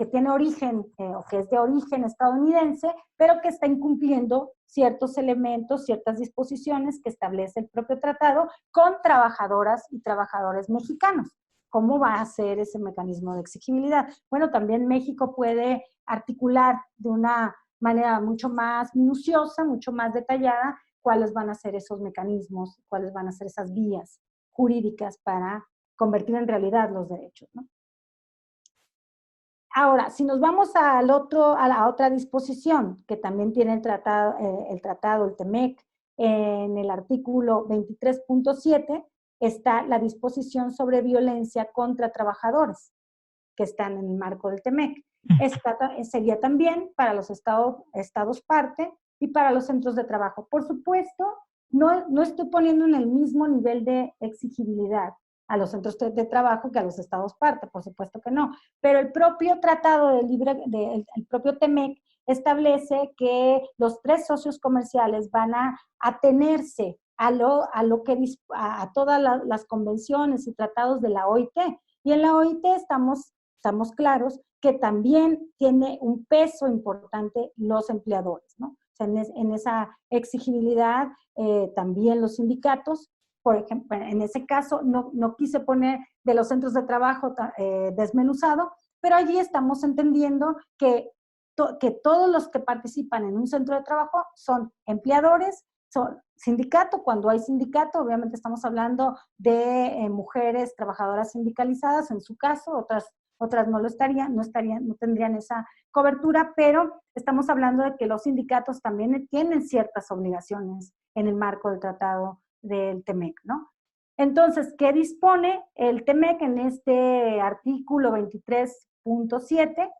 [SPEAKER 3] tiene origen o que es de origen estadounidense, pero que está incumpliendo ciertos elementos, ciertas disposiciones que establece el propio tratado con trabajadoras y trabajadores mexicanos. ¿Cómo va a ser ese mecanismo de exigibilidad? Bueno, también México puede articular de una manera mucho más minuciosa, mucho más detallada, cuáles van a ser esos mecanismos, cuáles van a ser esas vías jurídicas para convertir en realidad los derechos, ¿no? Ahora, si nos vamos a la otra disposición que también tiene el tratado, el TEMEC, en el artículo 23.7 está la disposición sobre violencia contra trabajadores que están en el marco del TEMEC. Esta sería también para los estados parte y para los centros de trabajo. Por supuesto, no estoy poniendo en el mismo nivel de exigibilidad a los centros de trabajo que a los estados parte, por supuesto que no. Pero el propio tratado el propio TEMEC establece que los 3 socios comerciales van a atenerse a todas las convenciones y tratados de la OIT. Y en la OIT estamos claros que también tiene un peso importante los empleadores, ¿no? O sea, en esa exigibilidad también los sindicatos. Por ejemplo, en ese caso no quise poner de los centros de trabajo desmenuzado, pero allí estamos entendiendo que todos los que participan en un centro de trabajo son empleadores, son sindicato. Cuando hay sindicato, obviamente estamos hablando de mujeres trabajadoras sindicalizadas, en su caso, otras no tendrían esa cobertura, pero estamos hablando de que los sindicatos también tienen ciertas obligaciones en el marco del tratado del TEMEC, ¿no? Entonces, ¿qué dispone el TEMEC en este artículo 23.7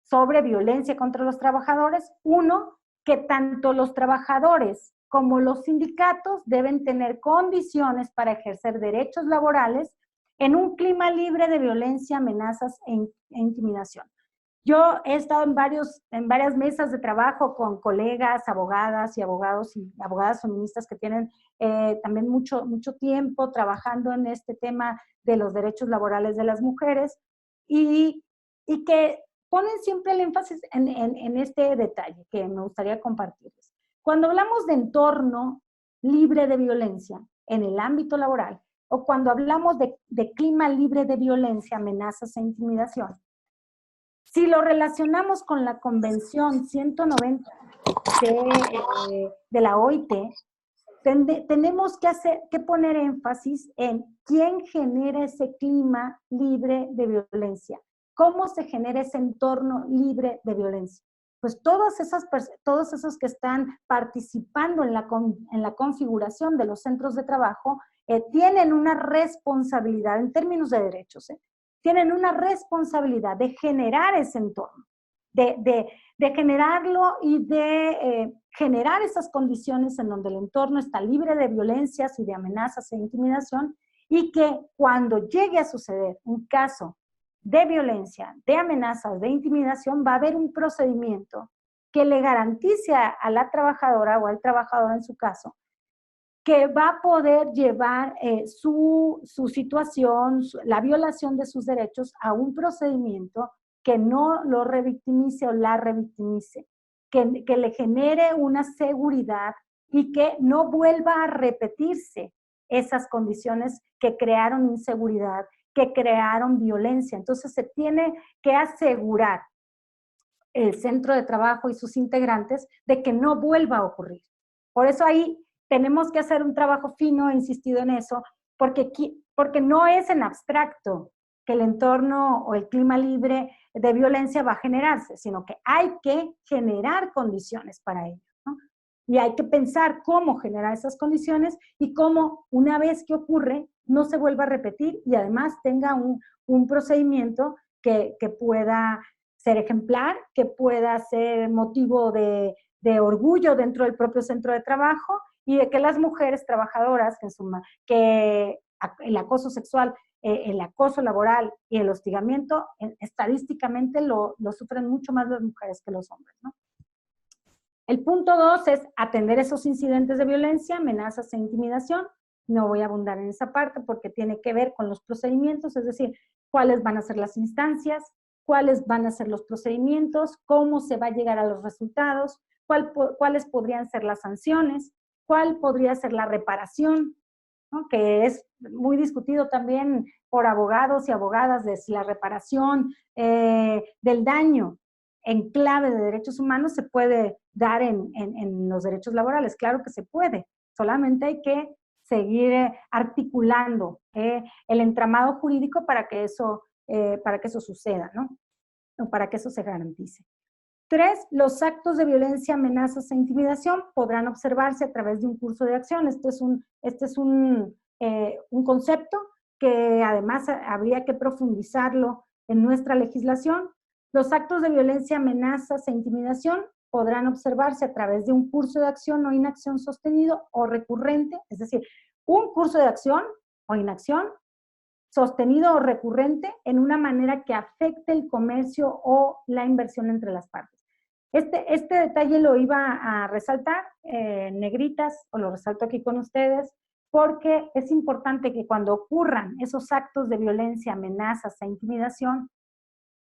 [SPEAKER 3] sobre violencia contra los trabajadores? Uno, que tanto los trabajadores como los sindicatos deben tener condiciones para ejercer derechos laborales en un clima libre de violencia, amenazas e intimidación. Yo he estado en varias mesas de trabajo con colegas, abogadas y abogados y abogadas feministas que tienen también mucho tiempo trabajando en este tema de los derechos laborales de las mujeres y que ponen siempre el énfasis en este detalle que me gustaría compartirles. Cuando hablamos de entorno libre de violencia en el ámbito laboral o cuando hablamos de clima libre de violencia, amenazas e intimidación, si lo relacionamos con la Convención 190 de la OIT, tenemos que poner énfasis en quién genera ese clima libre de violencia, cómo se genera ese entorno libre de violencia. Pues todos esos que están participando en la configuración de los centros de trabajo tienen una responsabilidad en términos de derechos, tienen una responsabilidad de generar ese entorno, de generarlo y de generar esas condiciones en donde el entorno está libre de violencias y de amenazas e intimidación, y que cuando llegue a suceder un caso de violencia, de amenazas, de intimidación, va a haber un procedimiento que le garantice a la trabajadora o al trabajador en su caso, que va a poder llevar su situación, la violación de sus derechos a un procedimiento que no lo revictimice o la revictimice, que le genere una seguridad y que no vuelva a repetirse esas condiciones que crearon inseguridad, que crearon violencia. Entonces se tiene que asegurar el centro de trabajo y sus integrantes de que no vuelva a ocurrir. Por eso ahí tenemos que hacer un trabajo fino, he insistido en eso, porque no es en abstracto que el entorno o el clima libre de violencia va a generarse, sino que hay que generar condiciones para ello, ¿no? Y hay que pensar cómo generar esas condiciones y cómo, una vez que ocurre, no se vuelva a repetir y además tenga un procedimiento que pueda ser ejemplar, que pueda ser motivo de orgullo dentro del propio centro de trabajo y de que las mujeres trabajadoras, que el acoso sexual, el acoso laboral y el hostigamiento, estadísticamente lo sufren mucho más las mujeres que los hombres, ¿no? El punto 2 es atender esos incidentes de violencia, amenazas e intimidación. No voy a abundar en esa parte porque tiene que ver con los procedimientos, es decir, cuáles van a ser las instancias, cuáles van a ser los procedimientos, cómo se va a llegar a los resultados, cuáles podrían ser las sanciones, cuál podría ser la reparación, ¿no? Que es muy discutido también por abogados y abogadas de si la reparación del daño en clave de derechos humanos se puede dar en los derechos laborales. Claro que se puede, solamente hay que seguir articulando el entramado jurídico para que eso suceda, ¿no? O para que eso se garantice. 3, los actos de violencia, amenazas e intimidación podrán observarse a través de un curso de acción. Este es un concepto que además habría que profundizarlo en nuestra legislación. Los actos de violencia, amenazas e intimidación podrán observarse a través de un curso de acción o inacción sostenido o recurrente, es decir, un curso de acción o inacción sostenido o recurrente en una manera que afecte el comercio o la inversión entre las partes. Este detalle lo iba a resaltar, negritas, o lo resalto aquí con ustedes, porque es importante que cuando ocurran esos actos de violencia, amenazas e intimidación,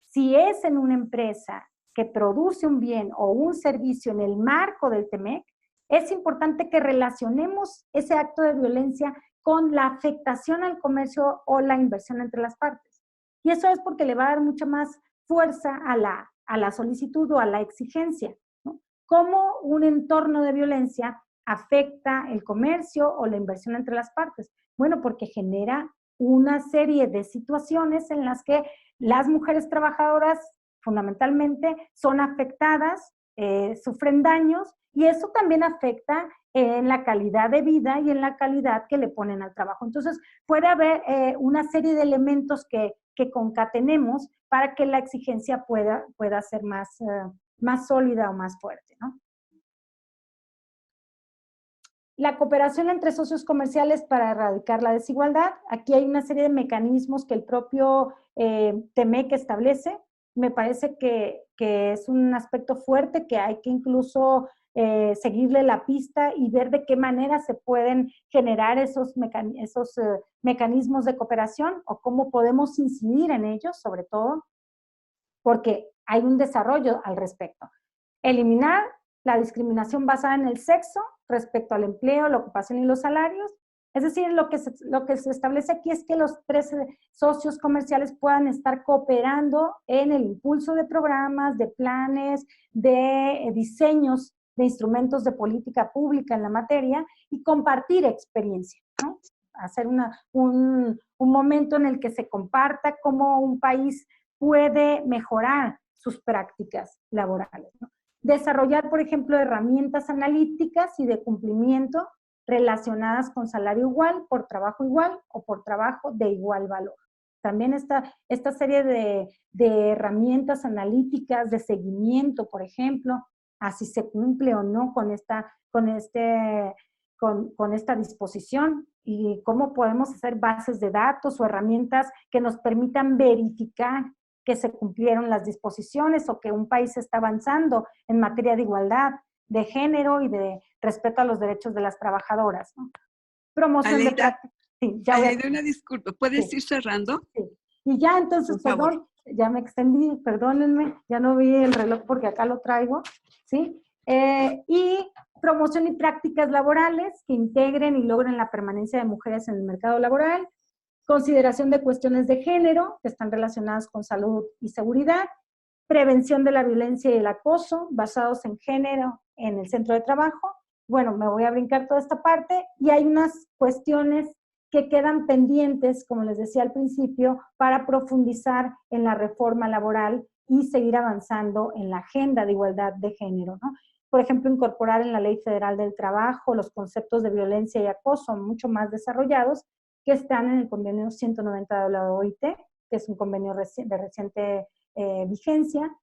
[SPEAKER 3] si es en una empresa que produce un bien o un servicio en el marco del TEMEC, es importante que relacionemos ese acto de violencia con la afectación al comercio o la inversión entre las partes. Y eso es porque le va a dar mucha más fuerza a la solicitud o a la exigencia, ¿no? ¿Cómo un entorno de violencia afecta el comercio o la inversión entre las partes? Bueno, porque genera una serie de situaciones en las que las mujeres trabajadoras fundamentalmente son afectadas, sufren daños, y eso también afecta en la calidad de vida y en la calidad que le ponen al trabajo. Entonces, puede haber una serie de elementos que concatenemos para que la exigencia pueda ser más sólida o más fuerte, ¿no? La cooperación entre socios comerciales para erradicar la desigualdad. Aquí hay una serie de mecanismos que el propio TEMEC establece. Me parece que es un aspecto fuerte que hay que incluso seguirle la pista y ver de qué manera se pueden generar esos mecanismos de cooperación o cómo podemos incidir en ellos, sobre todo, porque hay un desarrollo al respecto. Eliminar la discriminación basada en el sexo respecto al empleo, la ocupación y los salarios. Es decir, lo que se establece aquí es que los 13 socios comerciales puedan estar cooperando en el impulso de programas, de planes, de diseños de instrumentos de política pública en la materia y compartir experiencia, ¿no? Hacer un momento en el que se comparta cómo un país puede mejorar sus prácticas laborales, ¿no? Desarrollar, por ejemplo, herramientas analíticas y de cumplimiento relacionadas con salario igual, por trabajo igual o por trabajo de igual valor. También esta serie de herramientas analíticas de seguimiento, por ejemplo, a si se cumple o no con esta disposición y cómo podemos hacer bases de datos o herramientas que nos permitan verificar que se cumplieron las disposiciones o que un país está avanzando en materia de igualdad de género y de respeto a los derechos de las trabajadoras, ¿no? Promoción
[SPEAKER 2] Aleida,
[SPEAKER 3] de prácticas. Sí,
[SPEAKER 2] Aleida, una disculpa, ¿puedes ir cerrando?
[SPEAKER 3] Sí. Y ya entonces, perdón, ya me extendí, perdónenme, ya no vi el reloj porque acá lo traigo, ¿sí? Y promoción y prácticas laborales que integren y logren la permanencia de mujeres en el mercado laboral, consideración de cuestiones de género que están relacionadas con salud y seguridad, prevención de la violencia y el acoso basados en género en el centro de trabajo. Bueno, me voy a brincar toda esta parte y hay unas cuestiones que quedan pendientes, como les decía al principio, para profundizar en la reforma laboral y seguir avanzando en la agenda de igualdad de género, ¿no? Por ejemplo, incorporar en la Ley Federal del Trabajo los conceptos de violencia y acoso mucho más desarrollados que están en el convenio 190 de la OIT, que es un convenio de reciente vigencia,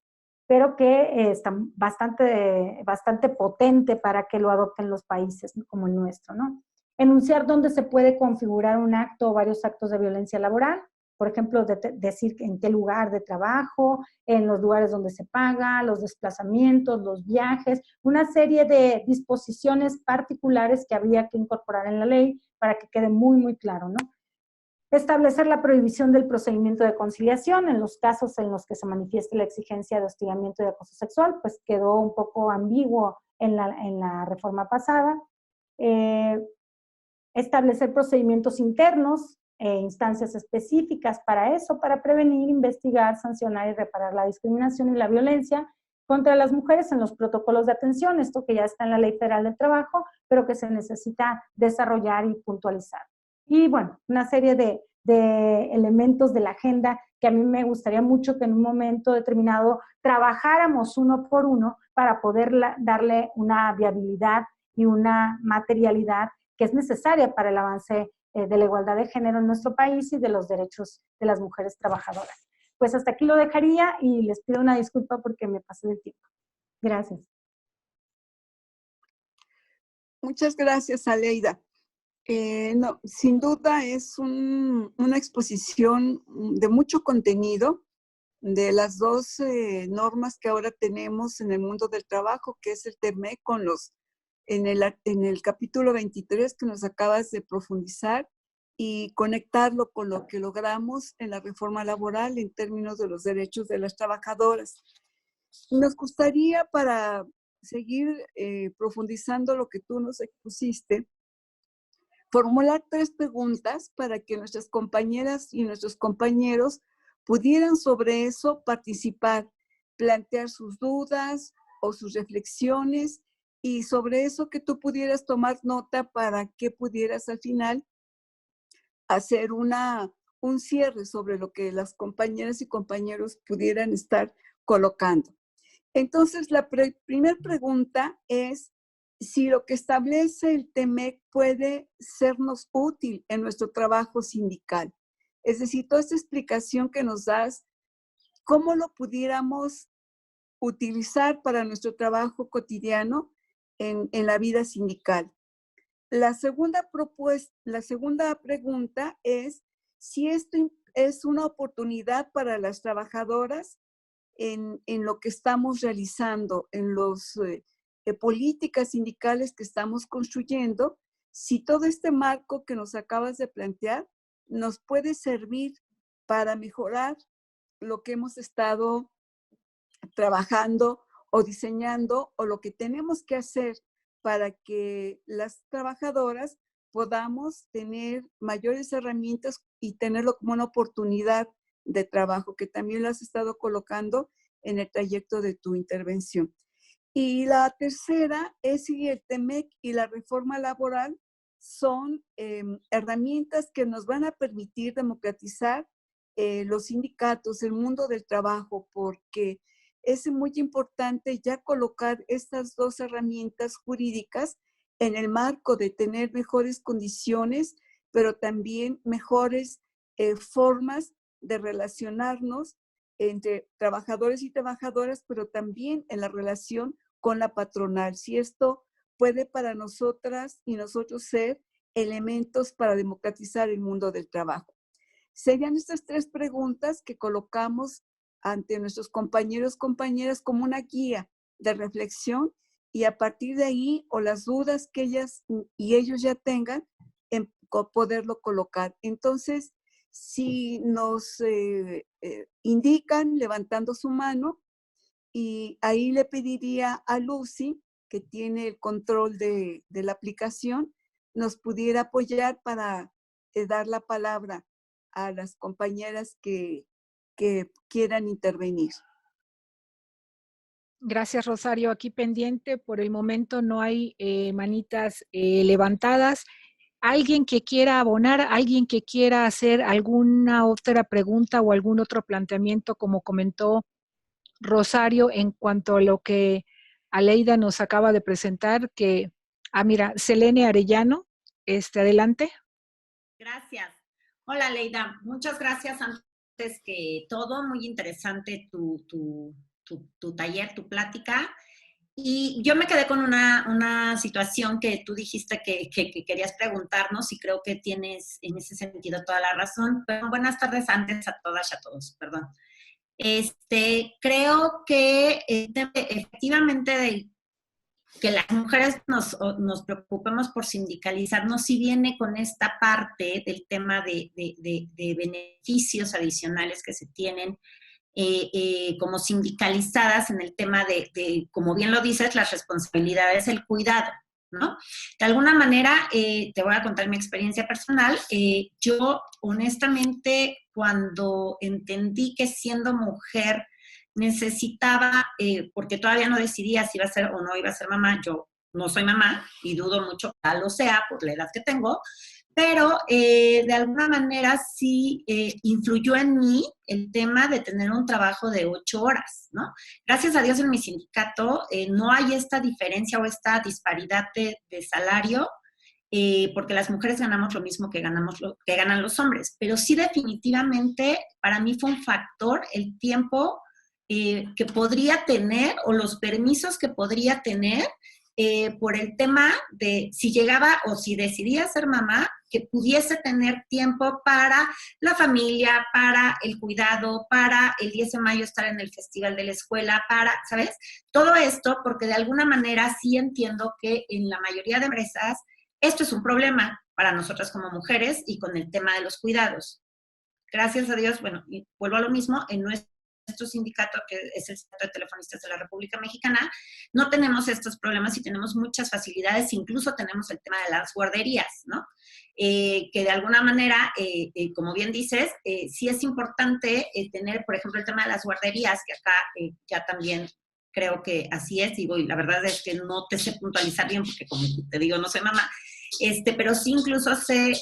[SPEAKER 3] pero que está bastante potente para que lo adopten los países, ¿no?, como el nuestro, ¿no? Enunciar dónde se puede configurar un acto o varios actos de violencia laboral, por ejemplo, decir en qué lugar de trabajo, en los lugares donde se paga, los desplazamientos, los viajes, una serie de disposiciones particulares que habría que incorporar en la ley para que quede muy, muy claro, ¿no? Establecer la prohibición del procedimiento de conciliación en los casos en los que se manifieste la exigencia de hostigamiento y de acoso sexual, pues quedó un poco ambiguo en la reforma pasada. Establecer procedimientos internos e instancias específicas para eso, para prevenir, investigar, sancionar y reparar la discriminación y la violencia contra las mujeres en los protocolos de atención, esto que ya está en la Ley Federal del Trabajo, pero que se necesita desarrollar y puntualizar. Y bueno, una serie de elementos de la agenda que a mí me gustaría mucho que en un momento determinado trabajáramos uno por uno para poder darle una viabilidad y una materialidad que es necesaria para el avance de la igualdad de género en nuestro país y de los derechos de las mujeres trabajadoras. Pues hasta aquí lo dejaría y les pido una disculpa porque me pasé del tiempo. Gracias.
[SPEAKER 2] Muchas gracias, Aleida. No, sin duda es una exposición de mucho contenido de las dos normas que ahora tenemos en el mundo del trabajo, que es el TEMEC en el capítulo 23 que nos acabas de profundizar, y conectarlo con lo que logramos en la reforma laboral en términos de los derechos de las trabajadoras. Nos gustaría, para seguir profundizando lo que tú nos expusiste, formular 3 preguntas para que nuestras compañeras y nuestros compañeros pudieran sobre eso participar, plantear sus dudas o sus reflexiones, y sobre eso que tú pudieras tomar nota para que pudieras al final hacer un cierre sobre lo que las compañeras y compañeros pudieran estar colocando. Entonces, la primera pregunta es si lo que establece el TEMEC puede sernos útil en nuestro trabajo sindical. Es decir, toda esta explicación que nos das, ¿cómo lo pudiéramos utilizar para nuestro trabajo cotidiano en la vida sindical? La segunda pregunta es si esto es una oportunidad para las trabajadoras en lo que estamos realizando, en las políticas sindicales que estamos construyendo, si todo este marco que nos acabas de plantear nos puede servir para mejorar lo que hemos estado trabajando o diseñando, o lo que tenemos que hacer para que las trabajadoras podamos tener mayores herramientas y tenerlo como una oportunidad de trabajo, que también lo has estado colocando en el trayecto de tu intervención. Y la tercera es si el TEMEC y la reforma laboral son herramientas que nos van a permitir democratizar los sindicatos, el mundo del trabajo, porque es muy importante ya colocar estas 2 herramientas jurídicas en el marco de tener mejores condiciones, pero también mejores formas de relacionarnos entre trabajadores y trabajadoras, pero también en la relación con la patronal. Si esto puede para nosotras y nosotros ser elementos para democratizar el mundo del trabajo. Serían estas 3 preguntas que colocamos ante nuestros compañeros, compañeras, como una guía de reflexión, y a partir de ahí, o las dudas que ellas y ellos ya tengan, en poderlo colocar. Entonces, si nos indican levantando su mano, y ahí le pediría a Lucy, que tiene el control de la aplicación, nos pudiera apoyar para dar la palabra a las compañeras que quieran intervenir.
[SPEAKER 4] Gracias, Rosario. Aquí pendiente, por el momento no hay manitas levantadas. ¿Alguien que quiera abonar, alguien que quiera hacer alguna otra pregunta o algún otro planteamiento, como comentó Rosario, en cuanto a lo que Aleida nos acaba de presentar? Mira, Selene Arellano, adelante.
[SPEAKER 5] Gracias. Hola, Aleida. Muchas gracias. Antes que todo, muy interesante tu taller, tu plática. Y yo me quedé con una situación que tú dijiste que querías preguntarnos, y creo que tienes en ese sentido toda la razón. Pero buenas tardes antes a todas y a todos, perdón. Creo que efectivamente que las mujeres nos preocupemos por sindicalizarnos, si viene con esta parte del tema de beneficios adicionales que se tienen como sindicalizadas en el tema de, como bien lo dices, las responsabilidades, el cuidado, ¿no? De alguna manera, te voy a contar mi experiencia personal. Yo, honestamente, cuando entendí que siendo mujer necesitaba, porque todavía no decidía si iba a ser o no iba a ser mamá, yo no soy mamá y dudo mucho que ya lo sea por la edad que tengo, pero de alguna manera sí influyó en mí el tema de tener un trabajo de 8 horas, ¿no? Gracias a Dios en mi sindicato no hay esta diferencia o esta disparidad de salario, porque las mujeres ganamos lo mismo que ganan los hombres, pero sí definitivamente para mí fue un factor el tiempo que podría tener o los permisos que podría tener por el tema de si llegaba o si decidía ser mamá, que pudiese tener tiempo para la familia, para el cuidado, para el 10 de mayo estar en el festival de la escuela, para, ¿sabes? Todo esto porque de alguna manera sí entiendo que en la mayoría de empresas esto es un problema para nosotras como mujeres y con el tema de los cuidados. Gracias a Dios, bueno, y vuelvo a lo mismo, en nuestro sindicato, que es el Sindicato de Telefonistas de la República Mexicana, no tenemos estos problemas y tenemos muchas facilidades, incluso tenemos el tema de las guarderías, ¿no? Que de alguna manera, como bien dices, sí es importante tener, por ejemplo, el tema de las guarderías, que acá ya también creo que así es, digo, y la verdad es que no te sé puntualizar bien, porque como te digo, no soy mamá, pero sí incluso sé...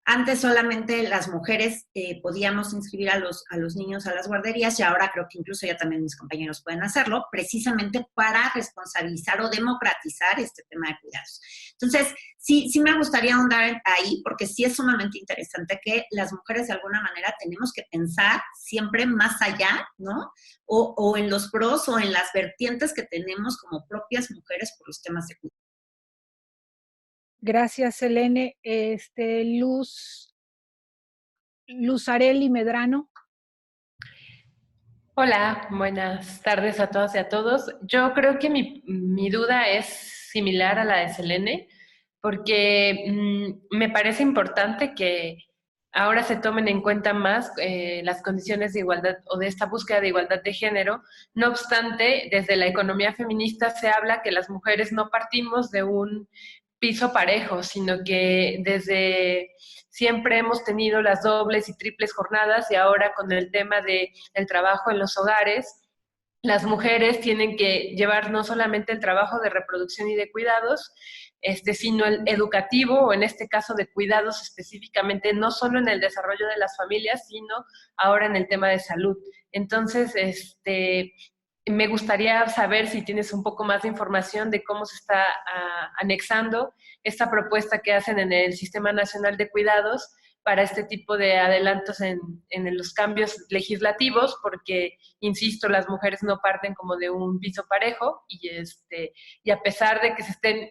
[SPEAKER 5] antes solamente las mujeres podíamos inscribir a los niños a las guarderías y ahora creo que incluso ya también mis compañeros pueden hacerlo, precisamente para responsabilizar o democratizar este tema de cuidados. Entonces, sí me gustaría ahondar ahí porque sí es sumamente interesante que las mujeres de alguna manera tenemos que pensar siempre más allá, ¿no? O en los pros o en las vertientes que tenemos como propias mujeres por los temas de cuidados.
[SPEAKER 4] Gracias, Selene. Luz Areli Medrano.
[SPEAKER 6] Hola, buenas tardes a todas y a todos. Yo creo que mi duda es similar a la de Selene, porque me parece importante que ahora se tomen en cuenta más las condiciones de igualdad o de esta búsqueda de igualdad de género. No obstante, desde la economía feminista se habla que las mujeres no partimos de un piso parejo, sino que desde siempre hemos tenido las dobles y triples jornadas y ahora con el tema del trabajo en los hogares, las mujeres tienen que llevar no solamente el trabajo de reproducción y de cuidados, sino el educativo, o en este caso de cuidados específicamente, no solo en el desarrollo de las familias, sino ahora en el tema de salud. Entonces, me gustaría saber si tienes un poco más de información de cómo se está anexando esta propuesta que hacen en el Sistema Nacional de Cuidados para este tipo de adelantos en los cambios legislativos, porque, insisto, las mujeres no parten como de un piso parejo y a pesar de que se estén...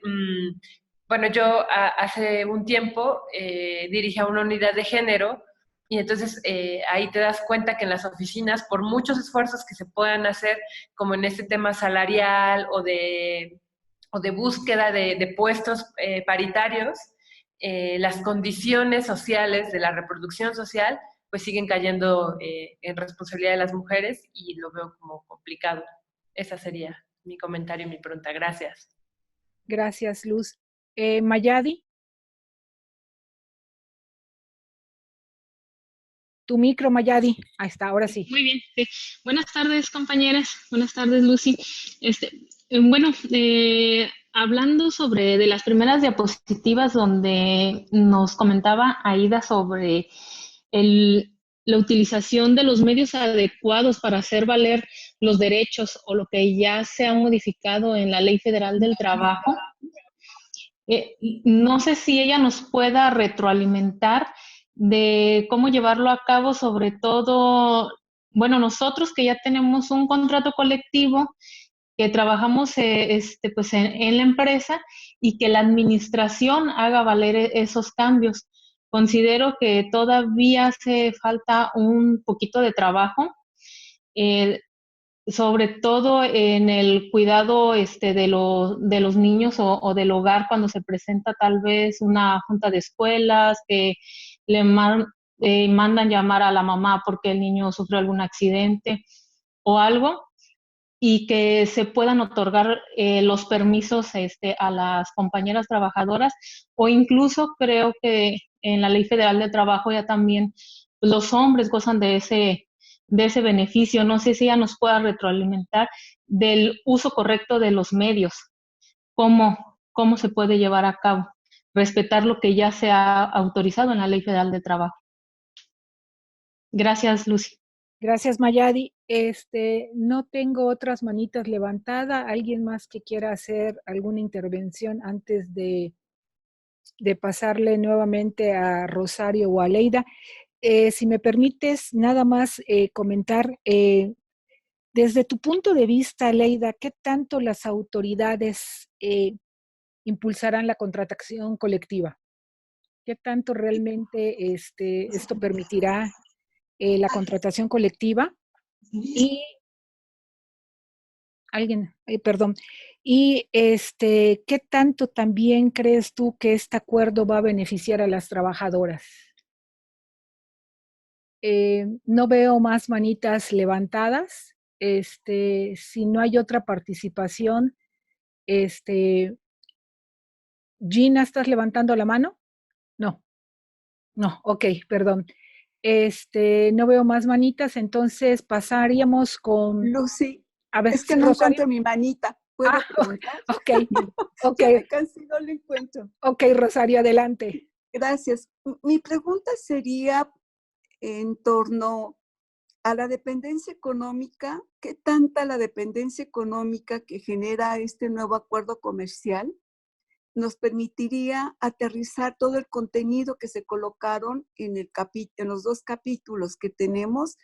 [SPEAKER 6] bueno, yo hace un tiempo dirigía una unidad de género y entonces ahí te das cuenta que en las oficinas, por muchos esfuerzos que se puedan hacer, como en este tema salarial o de búsqueda de puestos paritarios, las condiciones sociales de la reproducción social pues siguen cayendo en responsabilidad de las mujeres y lo veo como complicado. Esa sería mi comentario y mi pregunta. Gracias.
[SPEAKER 4] Gracias, Luz. Mayadi. Tu micro, Mayadi. Ahí está, ahora sí.
[SPEAKER 7] Muy bien. Sí. Buenas tardes, compañeras. Buenas tardes, Lucy. Bueno, hablando sobre de las primeras diapositivas donde nos comentaba Aida sobre la utilización de los medios adecuados para hacer valer los derechos o lo que ya se ha modificado en la Ley Federal del Trabajo. No sé si ella nos pueda retroalimentar de cómo llevarlo a cabo, sobre todo, bueno, nosotros que ya tenemos un contrato colectivo, que trabajamos pues en la empresa y que la administración haga valer esos cambios. Considero que todavía hace falta un poquito de trabajo, sobre todo en el cuidado de los niños o del hogar cuando se presenta tal vez una junta de escuelas que le mandan llamar a la mamá porque el niño sufrió algún accidente o algo, y que se puedan otorgar los permisos a las compañeras trabajadoras, o incluso creo que en la Ley Federal de Trabajo ya también los hombres gozan de ese beneficio. No sé si ella nos pueda retroalimentar del uso correcto de los medios, cómo se puede llevar a cabo, respetar lo que ya se ha autorizado en la Ley Federal de Trabajo. Gracias, Lucy.
[SPEAKER 4] Gracias, Mayadi. No tengo otras manitas levantadas. ¿Alguien más que quiera hacer alguna intervención antes de pasarle nuevamente a Rosario o a Leida? Si me permites, nada más comentar, desde tu punto de vista, Leida, ¿qué tanto las autoridades impulsarán la contratación colectiva? ¿Qué tanto realmente esto permitirá la contratación colectiva? Y perdón. Y ¿qué tanto también crees tú que este acuerdo va a beneficiar a las trabajadoras? No veo más manitas levantadas. Si no hay otra participación, Gina, ¿estás levantando la mano? No, no, ok, perdón. No veo más manitas, entonces pasaríamos con...
[SPEAKER 2] Lucy,
[SPEAKER 4] A ver,
[SPEAKER 2] es que
[SPEAKER 4] sí,
[SPEAKER 2] no
[SPEAKER 4] Rosario.
[SPEAKER 2] encuentro mi manita. ¿Puedo preguntar?
[SPEAKER 4] Ok, ok,
[SPEAKER 2] Ya me cansé, no la encuentro.
[SPEAKER 4] ok, Rosario, adelante.
[SPEAKER 2] Gracias. Mi pregunta sería en torno a la dependencia económica. ¿Qué tanta la dependencia económica que genera este nuevo acuerdo comercial nos permitiría aterrizar todo el contenido que se colocaron en los 2 capítulos que tenemos,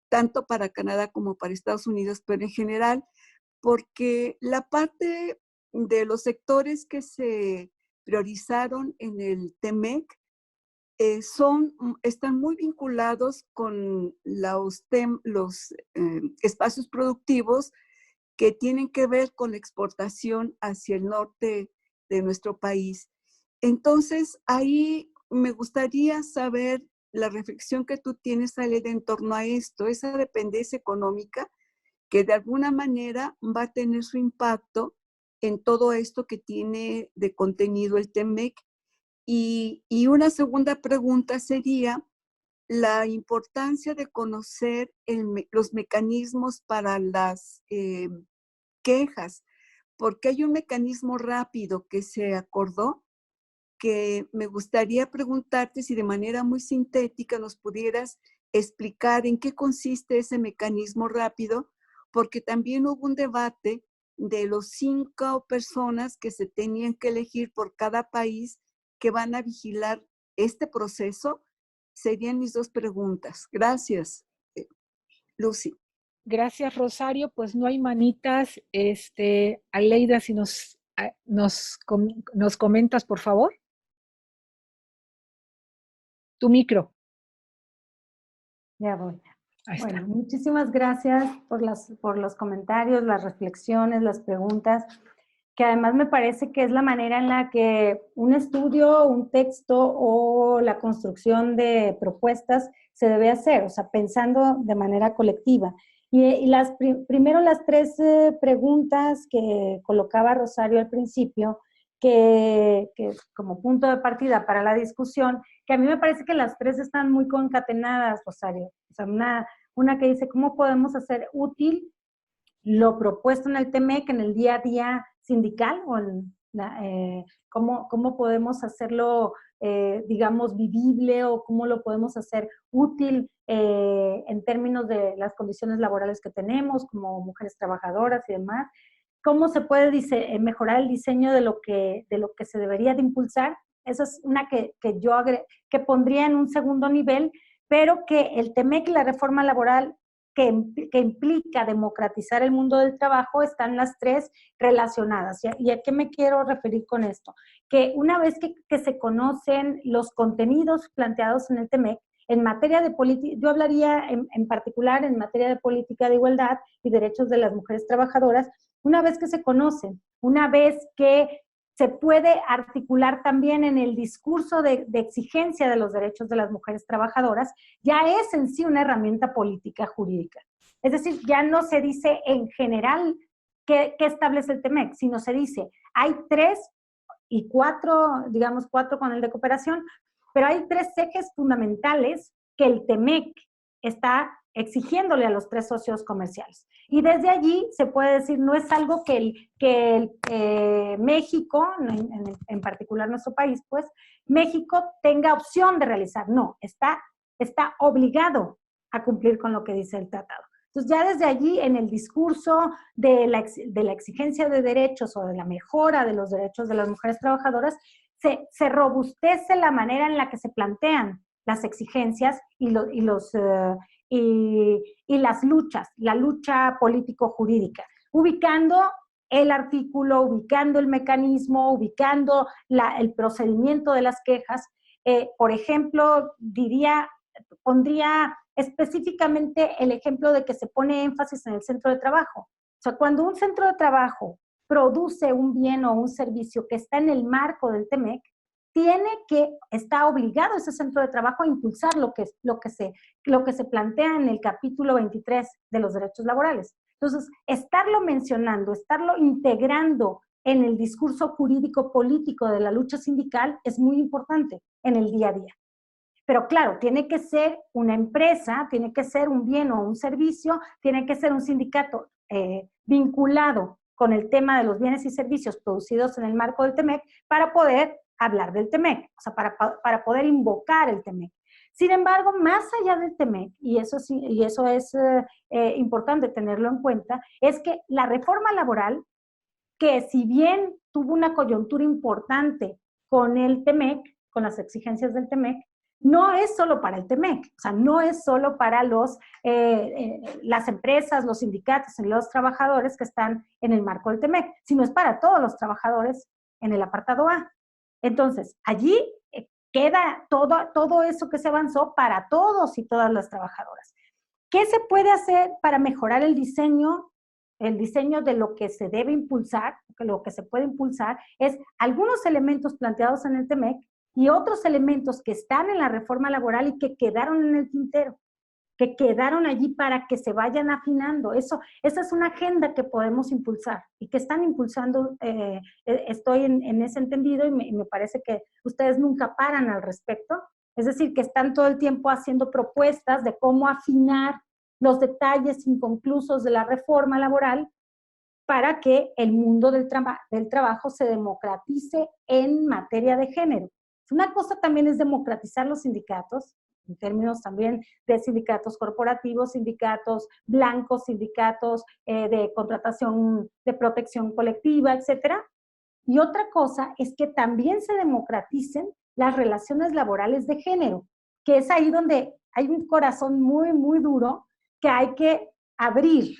[SPEAKER 2] tanto para Canadá como para Estados Unidos, pero en general, porque la parte de los sectores que se priorizaron en el TEMEC están muy vinculados con los espacios productivos que tienen que ver con la exportación hacia el norte de nuestro país. Entonces, ahí me gustaría saber la reflexión que tú tienes, Aleda, en torno a esto, esa dependencia económica que de alguna manera va a tener su impacto en todo esto que tiene de contenido el TEMEC. Y una segunda pregunta sería la importancia de conocer los mecanismos para las quejas, porque hay un mecanismo rápido que se acordó que me gustaría preguntarte si de manera muy sintética nos pudieras explicar en qué consiste ese mecanismo rápido, porque también hubo un debate de los 5 personas que se tenían que elegir por cada país que van a vigilar este proceso. Serían mis 2 preguntas. Gracias, Lucy.
[SPEAKER 4] Gracias, Rosario. Pues no hay manitas. Aleida, si nos comentas, por favor. Tu micro.
[SPEAKER 3] Ya voy.
[SPEAKER 4] Ahí está.
[SPEAKER 3] Bueno, muchísimas gracias por los comentarios, las reflexiones, las preguntas, que además me parece que es la manera en la que un estudio, un texto o la construcción de propuestas se debe hacer, o sea, pensando de manera colectiva. Y primero las 3 preguntas que colocaba Rosario al principio, que como punto de partida para la discusión, que a mí me parece que las 3 están muy concatenadas, Rosario. O sea, una que dice, ¿cómo podemos hacer útil lo propuesto en el TEMEC en el día a día sindical? O ¿cómo podemos hacerlo, digamos, vivible, o cómo lo podemos hacer útil en términos de las condiciones laborales que tenemos como mujeres trabajadoras y demás? ¿Cómo se puede mejorar el diseño de lo que se debería de impulsar? Esa es una que que pondría en un segundo nivel, pero que el TEMEC y la reforma laboral que implica democratizar el mundo del trabajo están las 3 relacionadas. ¿Y a qué me quiero referir con esto? Que una vez que se conocen los contenidos planteados en el TEMEC, en materia de política, yo hablaría en particular en materia de política de igualdad y derechos de las mujeres trabajadoras. Una vez que se conocen, una vez que se puede articular también en el discurso de exigencia de los derechos de las mujeres trabajadoras, ya es en sí una herramienta política jurídica. Es decir, ya no se dice en general qué establece el TEMEC, sino se dice, hay 3 y 4, digamos 4 con el de cooperación, pero hay 3 ejes fundamentales que el TEMEC está exigiéndole a los 3 socios comerciales. Y desde allí se puede decir, no es algo que México, en particular nuestro país, pues, México tenga opción de realizar. No, está obligado a cumplir con lo que dice el tratado. Entonces, ya desde allí, en el discurso de la exigencia de derechos o de la mejora de los derechos de las mujeres trabajadoras, se robustece la manera en la que se plantean las exigencias y las luchas, la lucha político-jurídica, ubicando el artículo, ubicando el mecanismo, ubicando el procedimiento de las quejas por ejemplo, pondría específicamente el ejemplo de que se pone énfasis en el centro de trabajo. O sea, cuando un centro de trabajo produce un bien o un servicio que está en el marco del TEMEC, está obligado ese centro de trabajo a impulsar lo que se plantea en el capítulo 23 de los derechos laborales. Entonces, estarlo mencionando, estarlo integrando en el discurso jurídico político de la lucha sindical es muy importante en el día a día. Pero claro, tiene que ser una empresa, tiene que ser un bien o un servicio, tiene que ser un sindicato vinculado con el tema de los bienes y servicios producidos en el marco del TEMEC para poder hablar del TEMEC, o sea, para poder invocar el TEMEC. Sin embargo, más allá del TEMEC, y eso es importante tenerlo en cuenta, es que la reforma laboral, que si bien tuvo una coyuntura importante con el TEMEC, con las exigencias del TEMEC, no es solo para el TEMEC, o sea, no es solo para las empresas, los sindicatos y los trabajadores que están en el marco del TEMEC, sino es para todos los trabajadores en el apartado A. Entonces, allí queda todo eso que se avanzó para todos y todas las trabajadoras. ¿Qué se puede hacer para mejorar el diseño de lo que se debe impulsar? Lo que se puede impulsar es algunos elementos planteados en el TEMEC y otros elementos que están en la reforma laboral y que quedaron en el tintero, que quedaron allí para que se vayan afinando. Esa es una agenda que podemos impulsar y que están impulsando. Estoy en ese entendido y me parece que ustedes nunca paran al respecto. Es decir, que están todo el tiempo haciendo propuestas de cómo afinar los detalles inconclusos de la reforma laboral para que el mundo del trabajo se democratice en materia de género. Una cosa también es democratizar los sindicatos, en términos también de sindicatos corporativos, sindicatos blancos, sindicatos de contratación de protección colectiva, etcétera. Y otra cosa es que también se democraticen las relaciones laborales de género, que es ahí donde hay un corazón muy, muy duro que hay que abrir.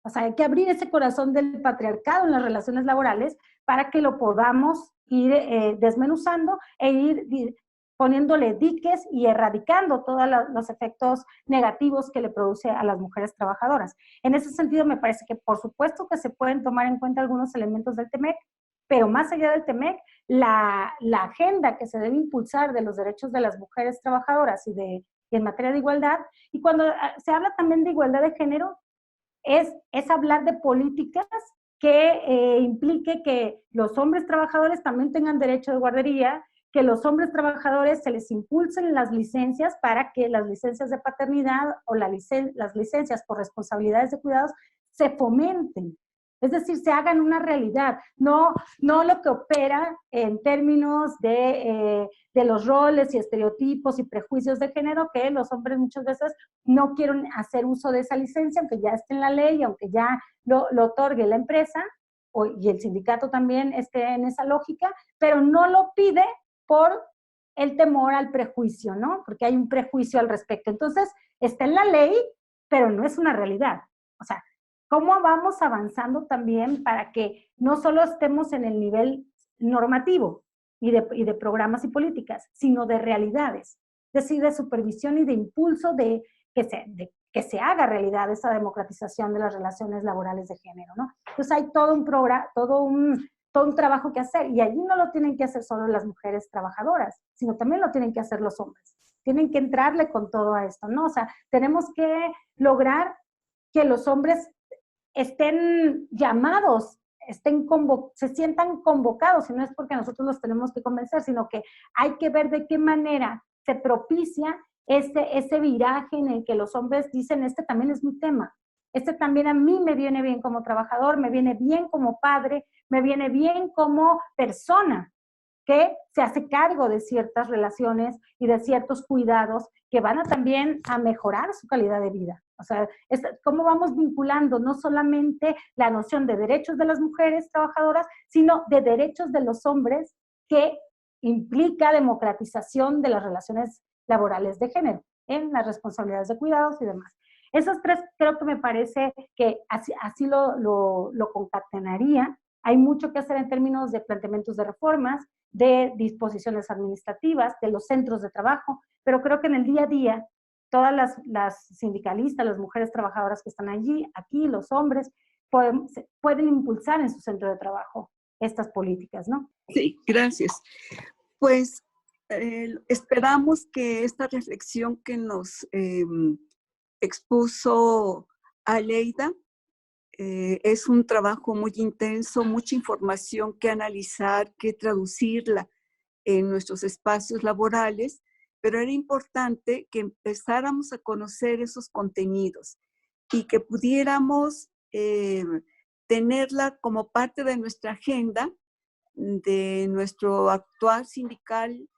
[SPEAKER 3] O sea, hay que abrir ese corazón del patriarcado en las relaciones laborales para que lo podamos ir desmenuzando e ir poniéndole diques y erradicando todos los efectos negativos que le produce a las mujeres trabajadoras. En ese sentido, me parece que por supuesto que se pueden tomar en cuenta algunos elementos del TEMEC, pero más allá del TEMEC, la agenda que se debe impulsar de los derechos de las mujeres trabajadoras y en materia de igualdad, y cuando se habla también de igualdad de género, es hablar de políticas que implique que los hombres trabajadores también tengan derecho de guardería, que los hombres trabajadores se les impulsen las licencias para que las licencias de paternidad o las licencias por responsabilidades de cuidados se fomenten. Es decir, se hagan una realidad, no lo que opera en términos de los roles y estereotipos y prejuicios de género, que los hombres muchas veces no quieren hacer uso de esa licencia, aunque ya esté en la ley, aunque ya lo otorgue la empresa, y el sindicato también esté en esa lógica, pero no lo pide por el temor al prejuicio, ¿no? Porque hay un prejuicio al respecto. Entonces, está en la ley, pero no es una realidad. O sea, ¿cómo vamos avanzando también para que no solo estemos en el nivel normativo y de programas y políticas, sino de realidades? Es decir, de supervisión y de impulso de que se haga realidad esa democratización de las relaciones laborales de género, ¿no? Entonces hay todo un trabajo que hacer, y allí no lo tienen que hacer solo las mujeres trabajadoras, sino también lo tienen que hacer los hombres. Tienen que entrarle con todo a esto, ¿no? O sea, tenemos que lograr que los hombres estén llamados, se sientan convocados, y no es porque nosotros los tenemos que convencer, sino que hay que ver de qué manera se propicia ese viraje en el que los hombres dicen, este también es mi tema, este también a mí me viene bien como trabajador, me viene bien como padre, me viene bien como persona que se hace cargo de ciertas relaciones y de ciertos cuidados que van también a mejorar su calidad de vida. O sea, cómo vamos vinculando no solamente la noción de derechos de las mujeres trabajadoras, sino de derechos de los hombres, que implica democratización de las relaciones laborales de género, en las responsabilidades de cuidados y demás. Esos tres creo que me parece que así lo concatenaría Hay mucho que hacer en términos de planteamientos de reformas, de disposiciones administrativas, de los centros de trabajo, pero creo que en el día a día, todas las sindicalistas, las mujeres trabajadoras que están allí, aquí, los hombres, pueden impulsar en su centro de trabajo estas políticas, ¿no?
[SPEAKER 2] Sí, gracias. Pues esperamos que esta reflexión que nos expuso Aleida es un trabajo muy intenso, mucha información que analizar, que traducirla en nuestros espacios laborales, pero era importante que empezáramos a conocer esos contenidos y que pudiéramos tenerla como parte de nuestra agenda, de nuestro actuar sindical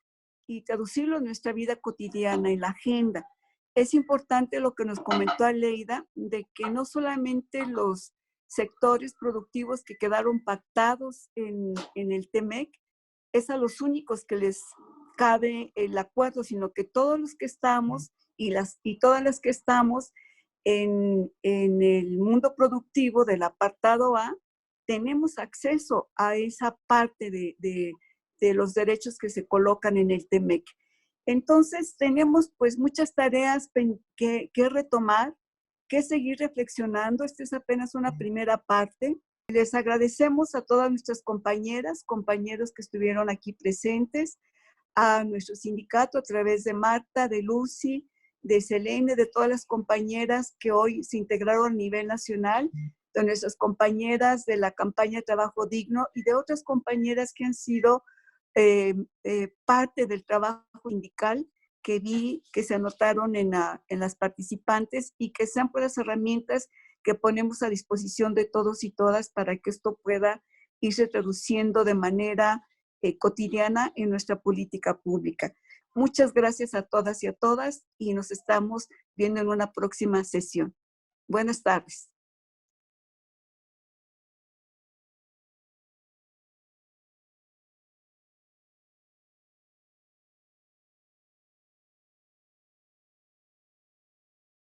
[SPEAKER 2] y traducirlo en nuestra vida cotidiana, en la agenda. Es importante lo que nos comentó Aleida, de que no solamente los sectores productivos que quedaron pactados en el TEMEC es a los únicos que les cabe el acuerdo, sino que todos los que estamos y todas las que estamos en el mundo productivo del apartado A, tenemos acceso a esa parte de los derechos que se colocan en el TEMEC. Entonces, tenemos pues muchas tareas que retomar, que seguir reflexionando. Esta es apenas una primera parte. Les agradecemos a todas nuestras compañeras, compañeros que estuvieron aquí presentes, a nuestro sindicato a través de Marta, de Lucy, de Selene, de todas las compañeras que hoy se integraron a nivel nacional, de nuestras compañeras de la campaña Trabajo Digno y de otras compañeras que han sido parte del trabajo sindical que vi que se anotaron en las participantes y que sean pues las herramientas que ponemos a disposición de todos y todas para que esto pueda irse traduciendo de manera cotidiana en nuestra política pública. Muchas gracias a todas y a todas y nos estamos viendo en una próxima sesión. Buenas tardes.